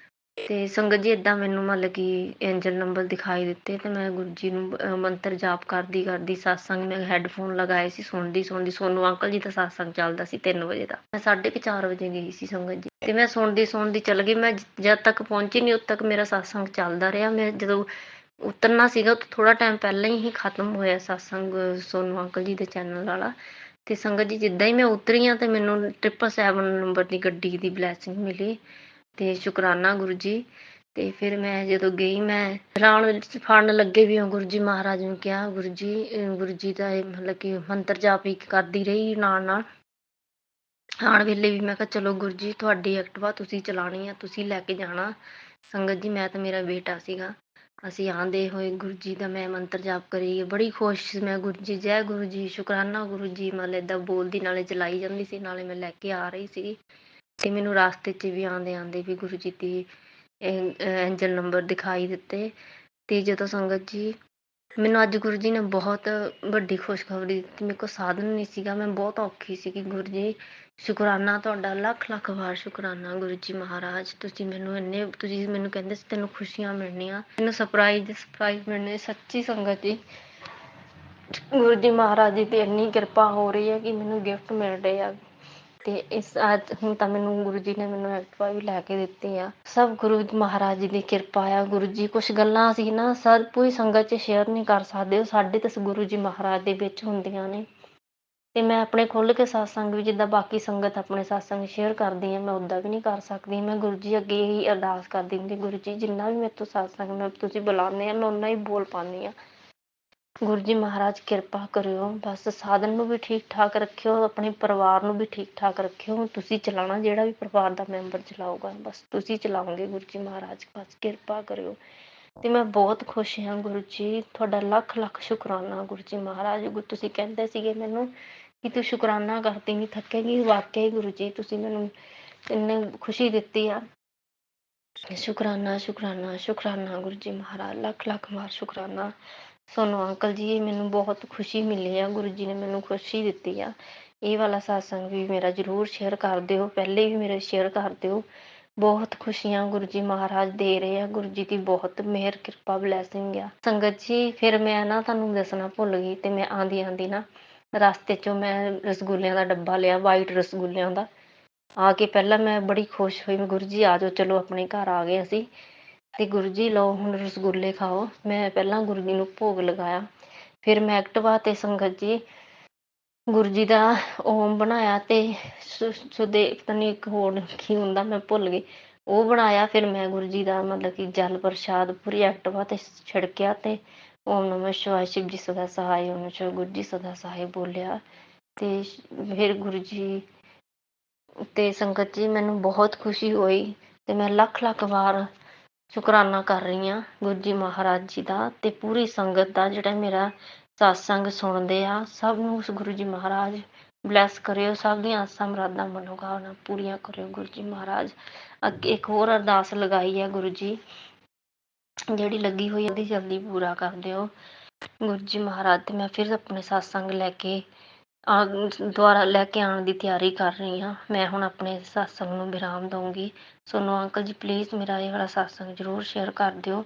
ਤੇ ਸੰਗਤ ਜੀ ਏਦਾਂ ਮੈਨੂੰ ਮਤਲਬ ਕਿ ਏਂਜਲ ਨੰਬਰ ਦਿਖਾਈ ਦਿੱਤੇ। ਤੇ ਮੈਂ ਗੁਰੂ ਜੀ ਨੂੰ ਮੰਤਰ ਜਾਪ ਕਰਦੀ ਸਤਸੰਗ ਮੈਂ ਹੈਡਫੋਨ ਲਗਾਏ ਸੀ, ਸੁਣਦੀ ਸੋਨੂੰ ਅੰਕਲ ਜੀ ਦਾ ਸਤਸੰਗ ਚੱਲਦਾ ਸੀ 3 ਵਜੇ ਦਾ। ਮੈਂ 4:30 ਵਜੇ ਗਈ ਸੀ ਸੰਗਤ ਜੀ। ਤੇ ਮੈਂ ਸੁਣਦੀ ਚੱਲ ਗਈ। ਮੈਂ ਜਦ ਤੱਕ ਪਹੁੰਚੀ ਨਹੀਂ ਉਦ ਤੱਕ ਮੇਰਾ ਸਤਸੰਗ ਚੱਲਦਾ ਰਿਹਾ। ਮੈਂ ਜਦੋਂ ਉਤਰਨਾ ਸੀਗਾ ਥੋੜਾ ਟਾਈਮ ਪਹਿਲਾਂ ਹੀ ਖਤਮ ਹੋਇਆ ਸਤਸੰਗ ਸੋਨੂੰ ਅੰਕਲ ਜੀ ਦੇ ਚੈਨਲ ਵਾਲਾ। ਤੇ ਸੰਗਤ ਜੀ ਜਿੱਦਾਂ ਹੀ ਮੈਂ ਉਤਰੀ ਆ ਤੇ ਮੈਨੂੰ 777 ਨੰਬਰ ਦੀ ਗੱਡੀ ਦੀ ਬਲੈਸਿੰਗ ਮਿਲੀ ਤੇ ਸ਼ੁਕਰਾਨਾ ਗੁਰੂ ਜੀ। ਤੇ ਫਿਰ ਮੈਂ ਜਦੋਂ ਗਈ ਮੈਂ ਰਾਣ ਵਿੱਚ ਫੜਨ ਲੱਗੇ ਵੀ ਗੁਰੂ ਜੀ ਮਹਾਰਾਜ ਨੂੰ ਕਿਹਾ ਗੁਰੂ ਜੀ ਦਾ ਮਤਲਬ ਕਿ ਮੰਤਰ ਜਾਪ ਹੀ ਕਰਦੀ ਰਹੀ ਨਾਲ ਆਉਣ ਵੇਲੇ ਵੀ। ਮੈਂ ਕਿਹਾ ਚਲੋ ਗੁਰੂ ਜੀ ਤੁਹਾਡੀ ਐਕਟਿਵਾ ਤੁਸੀਂ ਚਲਾਉਣੀ ਆ, ਤੁਸੀਂ ਲੈ ਕੇ ਜਾਣਾ। ਸੰਗਤ ਜੀ ਮੈਂ ਤਾਂ ਮੇਰਾ ਬੇਟਾ ਸੀਗਾ, ਅਸੀਂ ਆਂਦੇ ਹੋਏ ਗੁਰੂ ਜੀ ਦਾ ਮੈਂ ਮੰਤਰ ਜਾਪ ਕਰੀ ਬੜੀ ਖੁਸ਼ ਸੀ ਮੈਂ। ਗੁਰੂ ਜੀ ਜੈ ਗੁਰੂ ਜੀ ਸ਼ੁਕਰਾਨਾ ਗੁਰੂ ਜੀ ਮਤਲਬ ਏਦਾਂ ਬੋਲਦੀ ਨਾਲੇ ਚਲਾਈ ਜਾਂਦੀ ਸੀ ਨਾਲੇ ਮੈਂ ਲੈ ਕੇ ਆ ਰਹੀ ਸੀ। ਤੇ ਮੈਨੂੰ ਰਾਸਤੇ 'ਚ ਵੀ ਆਂਦੇ ਵੀ ਗੁਰੂ ਜੀ ਦੀ ਐਂਜਲ ਨੰਬਰ ਦਿਖਾਈ ਦਿੱਤੇ। ਤੇ ਜਦੋਂ ਸੰਗਤ ਜੀ ਮੈਨੂੰ ਅੱਜ ਗੁਰੂ ਜੀ ਨੇ ਬਹੁਤ ਵੱਡੀ ਖੁਸ਼ਖਬਰੀ ਦਿੱਤੀ। ਮੇਰੇ ਕੋਲ ਸਾਧਨ ਨਹੀਂ ਸੀਗਾ, ਮੈਂ ਬਹੁਤ ਔਖੀ ਸੀਗੀ। ਗੁਰੂ ਜੀ ਸ਼ੁਕਰਾਨਾ ਤੁਹਾਡਾ, ਲੱਖ ਲੱਖ ਵਾਰ ਸ਼ੁਕਰਾਨਾ ਗੁਰੂ ਜੀ ਮਹਾਰਾਜ। ਤੁਸੀਂ ਮੈਨੂੰ ਕਹਿੰਦੇ ਸੀ ਤੈਨੂੰ ਖੁਸ਼ੀਆਂ ਮਿਲਣੀਆਂ, ਤੈਨੂੰ ਸਰਪ੍ਰਾਈਜ਼ ਮਿਲਣੇ। ਸੱਚੀ ਸੰਗਤ ਜੀ ਗੁਰੂ ਜੀ ਮਹਾਰਾਜ ਜੀ ਦੀ ਇੰਨੀ ਕਿਰਪਾ ਹੋ ਰਹੀ ਹੈ ਕਿ ਮੈਨੂੰ ਗਿਫਟ ਮਿਲ ਰਹੇ ਆ। ਤੇ ਹੁਣ ਤਾਂ ਮੈਨੂੰ ਗੁਰੂ ਜੀ ਨੇ ਮੈਨੂੰ ਐਕਟਿਵਾ ਵੀ ਲੈ ਕੇ ਦਿੱਤੀ ਆ। ਸਭ ਗੁਰੂ ਮਹਾਰਾਜ ਜੀ ਦੀ ਕਿਰਪਾ ਆ। ਗੁਰੂ ਜੀ ਕੁਛ ਗੱਲਾਂ ਸੀ ਨਾ ਸਭ ਪੂਰੀ ਸੰਗਤ 'ਚ ਸ਼ੇਅਰ ਨਹੀਂ ਕਰ ਸਕਦੇ, ਉਹ ਸਾਡੇ ਤਾਂ ਗੁਰੂ ਜੀ ਮਹਾਰਾਜ ਦੇ ਵਿੱਚ ਹੁੰਦੀਆਂ ਨੇ। ਤੇ ਮੈਂ ਆਪਣੇ ਖੁੱਲ੍ਹ ਕੇ ਸਤਸੰਗ ਵੀ ਜਿੱਦਾਂ ਬਾਕੀ ਸੰਗਤ ਆਪਣੇ ਸਤਸੰਗ ਸ਼ੇਅਰ ਕਰਦੀ ਆ ਮੈਂ ਉੱਦਾਂ ਵੀ ਨਹੀਂ ਕਰ ਸਕਦੀ। ਮੈਂ ਗੁਰੂ ਜੀ ਅੱਗੇ ਹੀ ਅਰਦਾਸ ਕਰਦੀ ਹੁੰਦੀ ਗੁਰੂ ਜੀ ਜਿੰਨਾ ਵੀ ਮੇਰੇ ਤੋਂ ਸਤਸੰਗ ਤੁਸੀਂ ਬੁਲਾਉਂਦੇ ਆ ਮੈਂ ਓਨਾ ਹੀ ਬੋਲ ਪਾਉਂਦੀ ਆ। ਗੁਰੂ ਜੀ ਮਹਾਰਾਜ ਕਿਰਪਾ ਕਰਿਓ, ਬਸ ਸਾਧਨ ਨੂੰ ਵੀ ਠੀਕ ਠਾਕ ਰੱਖਿਓ, ਆਪਣੇ ਪਰਿਵਾਰ ਨੂੰ ਵੀ ਠੀਕ ਠਾਕ ਰੱਖਿਓ। ਤੁਸੀਂ ਚਲਾਉਣਾ, ਜਿਹੜਾ ਵੀ ਪਰਿਵਾਰ ਦਾ ਮੈਂਬਰ ਚਲਾਊਗਾ ਬਸ ਤੁਸੀਂ ਚਲਾਓਗੇ। ਗੁਰੂ ਜੀ ਮਹਾਰਾਜ ਬਸ ਕਿਰਪਾ ਕਰਿਓ। ਤੇ ਮੈਂ ਬਹੁਤ ਖੁਸ਼ ਹਾਂ ਗੁਰੂ ਜੀ, ਤੁਹਾਡਾ ਲੱਖ ਲੱਖ ਸ਼ੁਕਰਾਨਾ ਗੁਰੂ ਜੀ ਮਹਾਰਾਜ। ਤੁਸੀਂ ਕਹਿੰਦੇ ਸੀਗੇ ਮੈਨੂੰ ਕਿ ਤੂੰ ਸ਼ੁਕਰਾਨਾ ਕਰਦੀ ਨਹੀਂ ਥੱਕੇਗੀ, ਵਾਕਿਆ ਹੀ ਗੁਰੂ ਜੀ ਤੁਸੀਂ ਮੈਨੂੰ ਇੰਨੀ ਖੁਸ਼ੀ ਦਿੱਤੀ ਆ। ਸ਼ੁਕਰਾਨਾ ਸ਼ੁਕਰਾਨਾ ਸ਼ੁਕਰਾਨਾ ਗੁਰੂ ਜੀ ਮਹਾਰਾਜ, ਲੱਖ ਲੱਖ ਵਾਰ ਸ਼ੁਕਰਾਨਾ। ਸੋਨੂੰ ਅੰਕਲ ਜੀ ਮੈਨੂੰ ਬਹੁਤ ਖੁਸ਼ੀ ਮਿਲੀ ਆ, ਗੁਰੂ ਜੀ ਨੇ ਮੈਨੂੰ ਖੁਸ਼ੀ ਦਿੱਤੀ ਆ। ਇਹ ਵਾਲਾ ਸਤਸੰਗ ਵੀ ਮੇਰਾ ਜ਼ਰੂਰ ਸ਼ੇਅਰ ਕਰ ਦਿਓ, ਪਹਿਲੇ ਵੀ ਮੇਰੇ ਸ਼ੇਅਰ ਕਰ ਦਿਓ। ਬਹੁਤ ਖੁਸ਼ੀਆਂ ਗੁਰੂ ਜੀ ਮਹਾਰਾਜ ਦੇ ਰਹੇ ਆ, ਗੁਰੂ ਜੀ ਦੀ ਬਹੁਤ ਮਿਹਰ ਕਿਰਪਾ ਬਲੈਸਿੰਗ ਆ। ਸੰਗਤ ਜੀ ਫਿਰ ਮੈਂ ਨਾ ਤੁਹਾਨੂੰ ਦੱਸਣਾ ਭੁੱਲ ਗਈ ਤੇ ਮੈਂ ਆਂਦੀ ਨਾ ਰਸਤੇ ਚੋਂ ਮੈਂ ਰਸਗੁੱਲਿਆਂ ਦਾ ਡੱਬਾ ਲਿਆ, ਵਾਈਟ ਰਸਗੁੱਲਿਆਂ ਦਾ। ਆ ਕੇ ਪਹਿਲਾਂ ਮੈਂ ਬੜੀ ਖੁਸ਼ ਹੋਈ, ਮੈਂ ਗੁਰੂ ਜੀ ਆ ਜਾਓ ਚਲੋ ਆਪਣੇ ਘਰ ਆ ਗਏ ਅਸੀਂ। ਤੇ ਗੁਰੂ ਜੀ ਲਓ ਹੁਣ ਰਸਗੁੱਲੇ ਖਾਓ। ਮੈਂ ਪਹਿਲਾਂ ਗੁਰੂ ਜੀ ਨੂੰ ਭੋਗ ਲਗਾਇਆ, ਫਿਰ ਮੈਂ ਐਕਟਿਵਾ ਤੇ ਸੰਗਤ ਜੀ ਗੁਰੂ ਜੀ ਦਾ ਓਮ ਬਣਾਇਆ ਤੇ ਪਤਾ ਨੀ ਇੱਕ ਹੋਰ ਕੀ ਹੁੰਦਾ ਮੈਂ ਭੁੱਲ ਗਈ, ਉਹ ਬਣਾਇਆ। ਫਿਰ ਮੈਂ ਗੁਰੂ ਜੀ ਦਾ ਮਤਲਬ ਕਿ ਜਲ ਪ੍ਰਸ਼ਾਦ ਪੂਰੀ ਐਕਟਿਵਾ ਤੇ ਛਿੜਕਿਆ ਤੇ ਓਮ ਨਮଃ ਸ਼ਿਵਾਏ ਸ਼ਿਵ ਜੀ ਸਦਾ ਸਹਾਏ, ਓਮ ਨਮଃ ਗੁਰੂ ਜੀ ਸਦਾ ਸਹਾਏ ਬੋਲਿਆ। ਤੇ ਫਿਰ ਗੁਰੂ ਜੀ ਤੇ ਸੰਗਤ ਜੀ ਮੈਨੂੰ ਬਹੁਤ ਖੁਸ਼ੀ ਹੋਈ ਤੇ ਮੈਂ ਲੱਖ ਲੱਖ ਵਾਰ ਸ਼ੁਕਰਾਨਾ ਕਰ ਰਹੀ ਹਾਂ ਗੁਰੂ ਜੀ ਮਹਾਰਾਜ ਜੀ ਦਾ ਤੇ ਪੂਰੀ ਸੰਗਤ ਦਾ ਜਿਹੜਾ ਮੇਰਾ ਸਤਸੰਗ ਸੁਣਦੇ ਆ। ਸਭ ਨੂੰ ਗੁਰੂ ਜੀ ਮਹਾਰਾਜ ਬਲੈਸ ਕਰਿਓ, ਸਭ ਦੀਆਂ ਆਸਾਂ ਮੁਰਾਦਾਂ ਮਨੋਕਾਮਨਾ ਪੂਰੀਆਂ ਕਰਿਓ ਗੁਰੂ ਜੀ ਮਹਾਰਾਜ। ਅੱਗੇ ਇੱਕ ਹੋਰ ਅਰਦਾਸ ਲਗਾਈ ਹੈ ਗੁਰੂ ਜੀ, ਜਿਹੜੀ ਲੱਗੀ ਹੋਈ ਉਹਦੀ ਜਲਦੀ ਪੂਰਾ ਕਰ ਦਿਓ ਗੁਰੂ ਜੀ ਮਹਾਰਾਜ। ਤੇ ਮੈਂ ਫਿਰ ਆਪਣੇ ਸਤਸੰਗ ਲੈ ਕੇ ਦੁਬਾਰਾ ਲੈ ਕੇ ਆਉਣ ਦੀ ਤਿਆਰੀ ਕਰ ਰਹੀ ਹਾਂ। ਮੈਂ ਹੁਣ ਆਪਣੇ ਸਤਸੰਗ ਨੂੰ ਵਿਰਾਮ ਦਊਂਗੀ। ਸੋਨੂੰ ਅੰਕਲ ਜੀ ਪਲੀਜ਼ ਮੇਰਾ ਇਹ ਵਾਲਾ ਸਤਸੰਗ ਜ਼ਰੂਰ ਸ਼ੇਅਰ ਕਰ ਦਿਓ।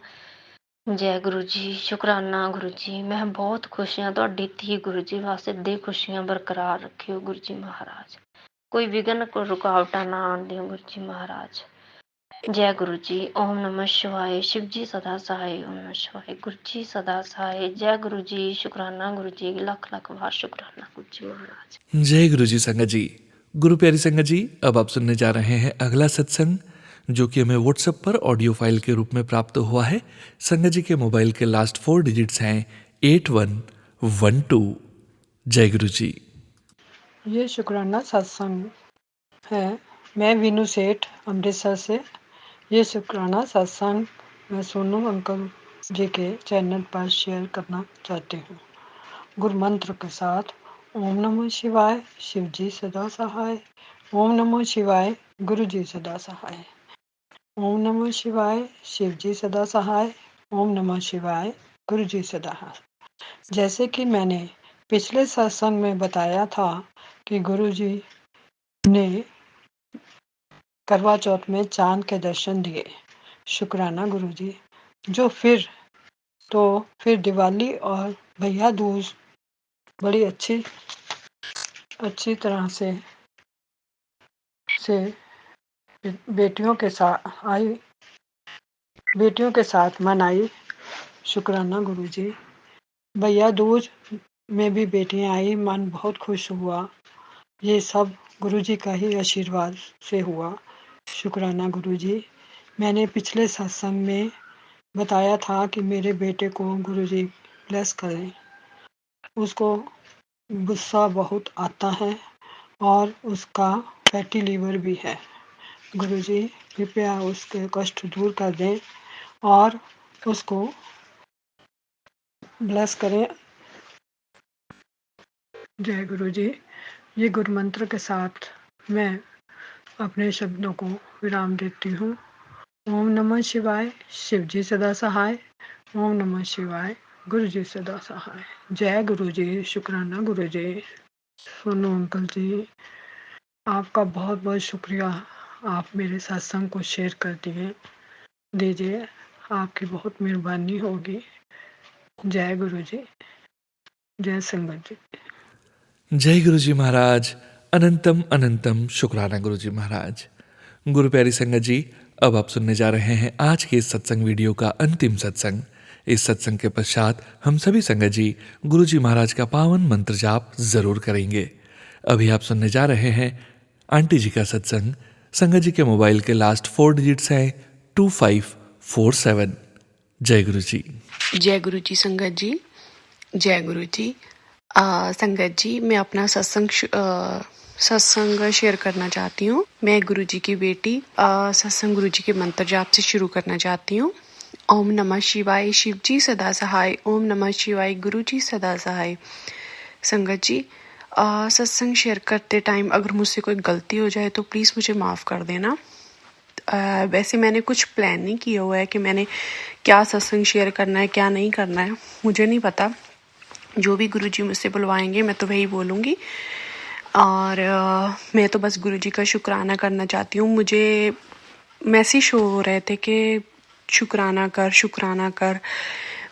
ਜੈ ਗੁਰੂ ਜੀ, ਸ਼ੁਕਰਾਨਾ ਗੁਰੂ ਜੀ। ਮੈਂ ਬਹੁਤ ਖੁਸ਼ ਹਾਂ ਤੁਹਾਡੀ ਧੀ ਗੁਰੂ ਜੀ ਵਾਸਤੇ ਦੇ ਖੁਸ਼ੀਆਂ ਬਰਕਰਾਰ ਰੱਖਿਓ ਗੁਰੂ ਜੀ ਮਹਾਰਾਜ। ਕੋਈ ਵਿਘਨ ਕੋਈ ਰੁਕਾਵਟਾਂ ਨਾ ਆਉਣ ਦਿਓ ਗੁਰੂ ਜੀ ਮਹਾਰਾਜ। ਜੈ ਗੁਰੂ ਜੀ। ਓਮ ਨਮः शिवाय। शिव जी सदा सहाय। ओम नमः शिवाय। गुरु जी सदा सहाय। जय गुरु जी। शुक्राना गुरु जी, लख लख बार शुक्राना गुरु जी महाराज। जय गुरु जी संगत जी। गुरु प्यारी संगत जी, अब आप सुनने जा रहे हैं अगला सत्संग जो कि हमें व्हाट्सएप पर ऑडियो फाइल के रूप में प्राप्त हुआ है। संगत जी के मोबाइल के लास्ट 4 डिजिट्स हैं 8112। जय गुरु जी। ये शुक्राना सत्संग है। मैं विनू सेठ अमृतसर से ये शुक्राना सत्संग मैं सोनू अंकल जी के चैनल पर शेयर करना चाहती हूँ। गुरु मंत्र के साथ ओम नमः शिवाय, शिव जी सदा सहाय। ओम नमः शिवाय, गुरु जी सदा सहाय। ओम नमः शिवाय, शिव जी सदा सहाय। ओम नमः शिवाय, गुरु जी सदा सहाय। जैसे कि मैंने पिछले सत्संग में बताया था कि गुरु जी ने करवा चौथ में चांद के दर्शन दिए। शुक्राना गुरु जी। जो फिर दिवाली और भैया दूज बड़ी अच्छी तरह से बेटियों के साथ मनाई। शुक्राना गुरु जी। भैया दूज में भी बेटियां आई, मन बहुत खुश हुआ। ये सब गुरु जी का ही आशीर्वाद से हुआ। शुक्राना गुरु जी। मैंने पिछले सत्संग में बताया था कि मेरे बेटे को गुरु जी ब्लेस करें। उसको गुस्सा बहुत आता है और उसका फैटी लीवर भी है। गुरु जी कृपया उसके कष्ट दूर कर दें और उसको ब्लेस करें। जय गुरु जी। ये गुरु मंत्र के साथ मैं अपने शब्दों को विराम देती हूँ। ओम नमः शिवाय, शिव जी सदा सहाय। ओम नमः शिवाय, गुरु जी सदा सहाय। जय गुरु जी। शुक्राना गुरु जी। सोनू अंकल जी, आपका बहुत बहुत शुक्रिया। आप मेरे सत्संग को शेयर कर दीजिए। आपकी बहुत मेहरबानी होगी। जय गुरु जी। जय संगत जी। जय गुरु जी महाराज। अनंतम अनंतम शुक्राना गुरु जी महाराज। गुरु प्यारी संगत जी, अब आप सुनने जा रहे हैं आज के इस सत्संग वीडियो का अंतिम सत्संग। इस सत्संग के पश्चात हम सभी संगत जी गुरु जी महाराज का पावन मंत्र जाप जरूर करेंगे। अभी आप सुनने जा रहे हैं आंटी जी का सत्संग। संगत जी के मोबाइल के लास्ट 4 डिजिट्स हैं 2547। जय गुरु जी। जय गुरु जी संगत जी। जय गुरु जी। संगत जी, मैं अपना सत्संग शेयर करना चाहती हूँ। मैं गुरु जी की बेटी सत्संग गुरु जी के मंत्र जाप से शुरू करना चाहती हूँ। ओम नमः शिवाय, शिव जी सदा सहाय। ओम नमः शिवाय, गुरु जी सदा सहाय। संगत जी, सत्संग शेयर करते टाइम अगर मुझसे कोई गलती हो जाए तो प्लीज़ मुझे माफ़ कर देना। वैसे मैंने कुछ प्लान नहीं किया हुआ है कि मैंने क्या सत्संग शेयर करना है क्या नहीं करना है, मुझे नहीं पता। जो भी गुरुजी मुझसे बुलवाएंगे मैं तो वही बोलूँगी। और मैं तो बस गुरुजी का शुक्राना करना चाहती हूँ। मुझे मैसेज शो हो रहे थे कि शुक्राना कर।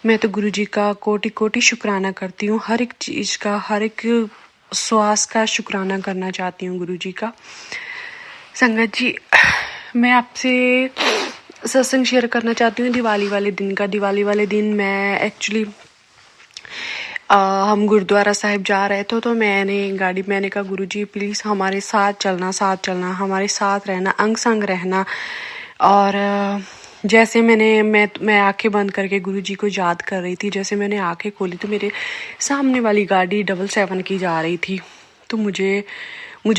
मैं तो गुरुजी का कोटि कोटि शुक्राना करती हूँ। हर एक चीज़ का, हर एक श्वास का शुक्राना करना चाहती हूँ गुरुजी का। संगत जी, मैं आपसे सत्संग शेयर करना चाहती हूँ दिवाली वाले दिन का। दिवाली वाले दिन मैं एक्चुअली हम गुरुद्वारा साहिब जा रहे थे तो मैंने कहा गुरुजी प्लीज़ हमारे साथ चलना, हमारे साथ रहना, अंग संग रहना। और जैसे मैं आंखें बंद करके गुरुजी को याद कर रही थी, जैसे मैंने आंखें खोली तो मेरे सामने वाली गाड़ी 777 की जा रही थी। तो मुझे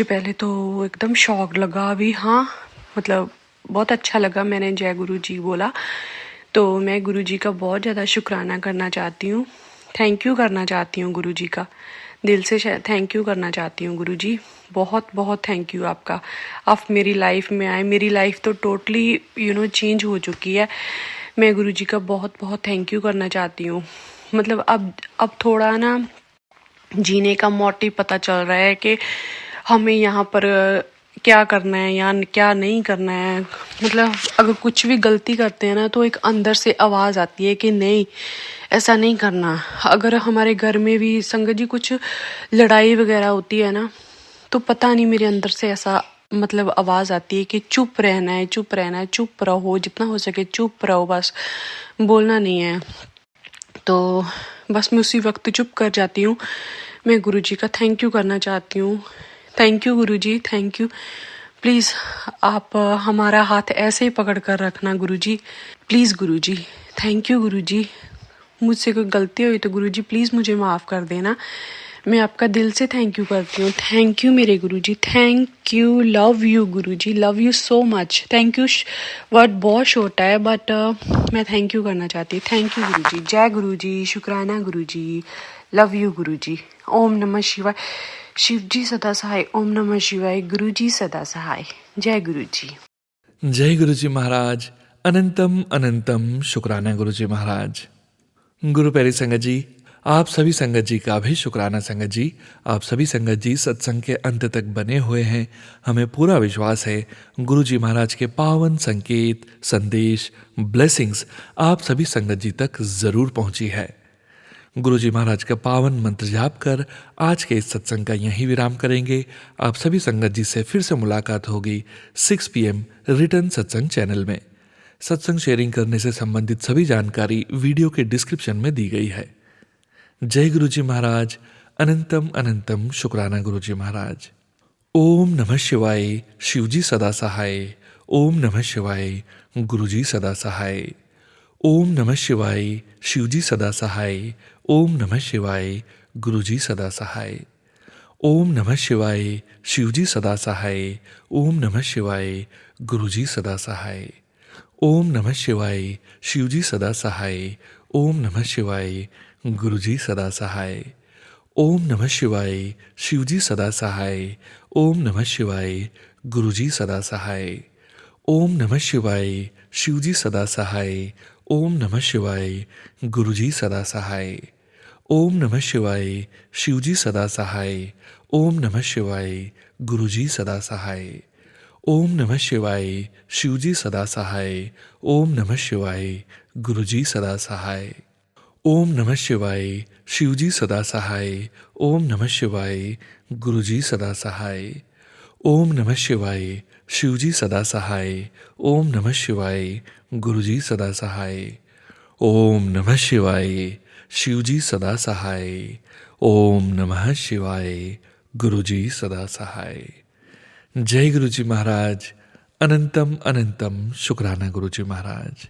पहले तो एकदम शॉक लगा। अभी हाँ, मतलब बहुत अच्छा लगा मैंने जय गुरु जी बोला। तो मैं गुरु जी का बहुत ज़्यादा शुक्राना करना चाहती हूँ, थैंक यू करना चाहती हूँ गुरु जी का, दिल से थैंक यू करना चाहती हूँ गुरु जी। बहुत बहुत थैंक यू आपका। आप मेरी लाइफ में आए, मेरी लाइफ तो टोटली चेंज हो चुकी है। मैं गुरु जी का बहुत बहुत थैंक यू करना चाहती हूँ। मतलब अब थोड़ा ना जीने का मोटिव पता चल रहा है कि हमें यहाँ पर क्या करना है या क्या नहीं करना है। मतलब अगर कुछ भी गलती करते हैं ना तो एक अंदर से आवाज़ आती है कि नहीं ऐसा नहीं करना। अगर हमारे घर में भी संगत जी कुछ लड़ाई वगैरह होती है ना तो पता नहीं मेरे अंदर से ऐसा मतलब आवाज़ आती है कि चुप रहना है, चुप रहना है, चुप रहो, जितना हो सके चुप रहो, बस बोलना नहीं है। तो बस मैं उसी वक्त चुप कर जाती हूँ। मैं गुरु जी का थैंक यू करना चाहती हूँ। Thank you guru ji, thank you. Please आप हमारा हाथ ऐसे ही पकड़ कर रखना गुरु जी, please Guru ji. Thank you guru जी। मुझसे कोई गलती हुई तो गुरु जी प्लीज़ मुझे माफ़ कर देना। मैं आपका दिल से थैंक यू करती हूँ। थैंक यू मेरे guru ji, thank you, love you guru ji, love you so much. Thank you word बहुत छोटा है बट मैं थैंक यू करना चाहती हूँ। थैंक यू गुरु जी, जय गुरु जी, शुक्राना गुरु जी, लव यू गुरु जी। ओम नमः शिवाय। शिव जी सदा सहाय। ओम नमः शिवाय। गुरु जी सदा सहाय। जय गुरु जी। जय गुरु जी महाराज। अनंतम अनंतम शुक्राना गुरु जी महाराज। गुरु प्यारी संगत जी, आप सभी संगत जी का भी शुक्राना संगत जी। आप सभी संगत जी सत्संग के अंत तक बने हुए हैं। हमें पूरा विश्वास है गुरु जी महाराज के पावन संकेत, संदेश, ब्लेसिंग्स आप सभी संगत जी तक जरूर पहुंची है। गुरु जी महाराज का पावन मंत्र जाप कर आज के इस सत्संग का यहीं विराम करेंगे। आप सभी संगत जी से फिर से मुलाकात होगी 6 PM रिटर्न सत्संग चैनल में। सत्संग शेयरिंग करने से संबंधित सभी जानकारी वीडियो के डिस्क्रिप्शन में दी गई है। जय गुरु जी महाराज। अनंतम अनंतम शुक्राना गुरु जी महाराज। ओम नमः शिवाय। शिवजी सदा सहाय। ओम नमः शिवाय। गुरुजी सदा सहाय। ओम नमः शिवाय। शिवजी सदा सहाय। ओम नमः शिवाय। गुरुजी सदा सहाय। ओम नमः शिवाय। शिवजी सदा सहाय। ओम नमः शिवाय। गुरुजी सदा सहाय। ओम नमः शिवाय। शिवजी सदा सहाय। ओम नमः शिवाय। गुरुजी सदा सहाय। ओम नमः शिवाय। शिवजी सदा सहाय। ओम नमः शिवाय। गुरुजी सदा सहाय। ओम नमः शिवाय। शिवजी सदा सहाय। ओम नमः शिवाय। गुरुजी सदा सहाय। ओम नमः शिवाय। शिवजी सदा सहाय। ओम नमः शिवाय। गुरुजी सदा सहाय। ओम नमः शिवाय। शिवजी सदा सहाय। ओम नमः शिवाय। गुरुजी सदा सहाय। ओम नमः शिवाय। शिवजी सदा सहाय। ओम नमः शिवाय। गुरुजी सदा सहाय। ओम नमः शिवाय। शिवजी सदा सहाय। ओम नमः शिवाय। गुरुजी सदा सहाय। ओम नमः शिवाय। शिवजी सदा सहाय। ओम नमः शिवाय। गुरुजी सदा सहाय। जय गुरु जी महाराज। अनंतम अनंतम शुक्राना गुरु जी महाराज।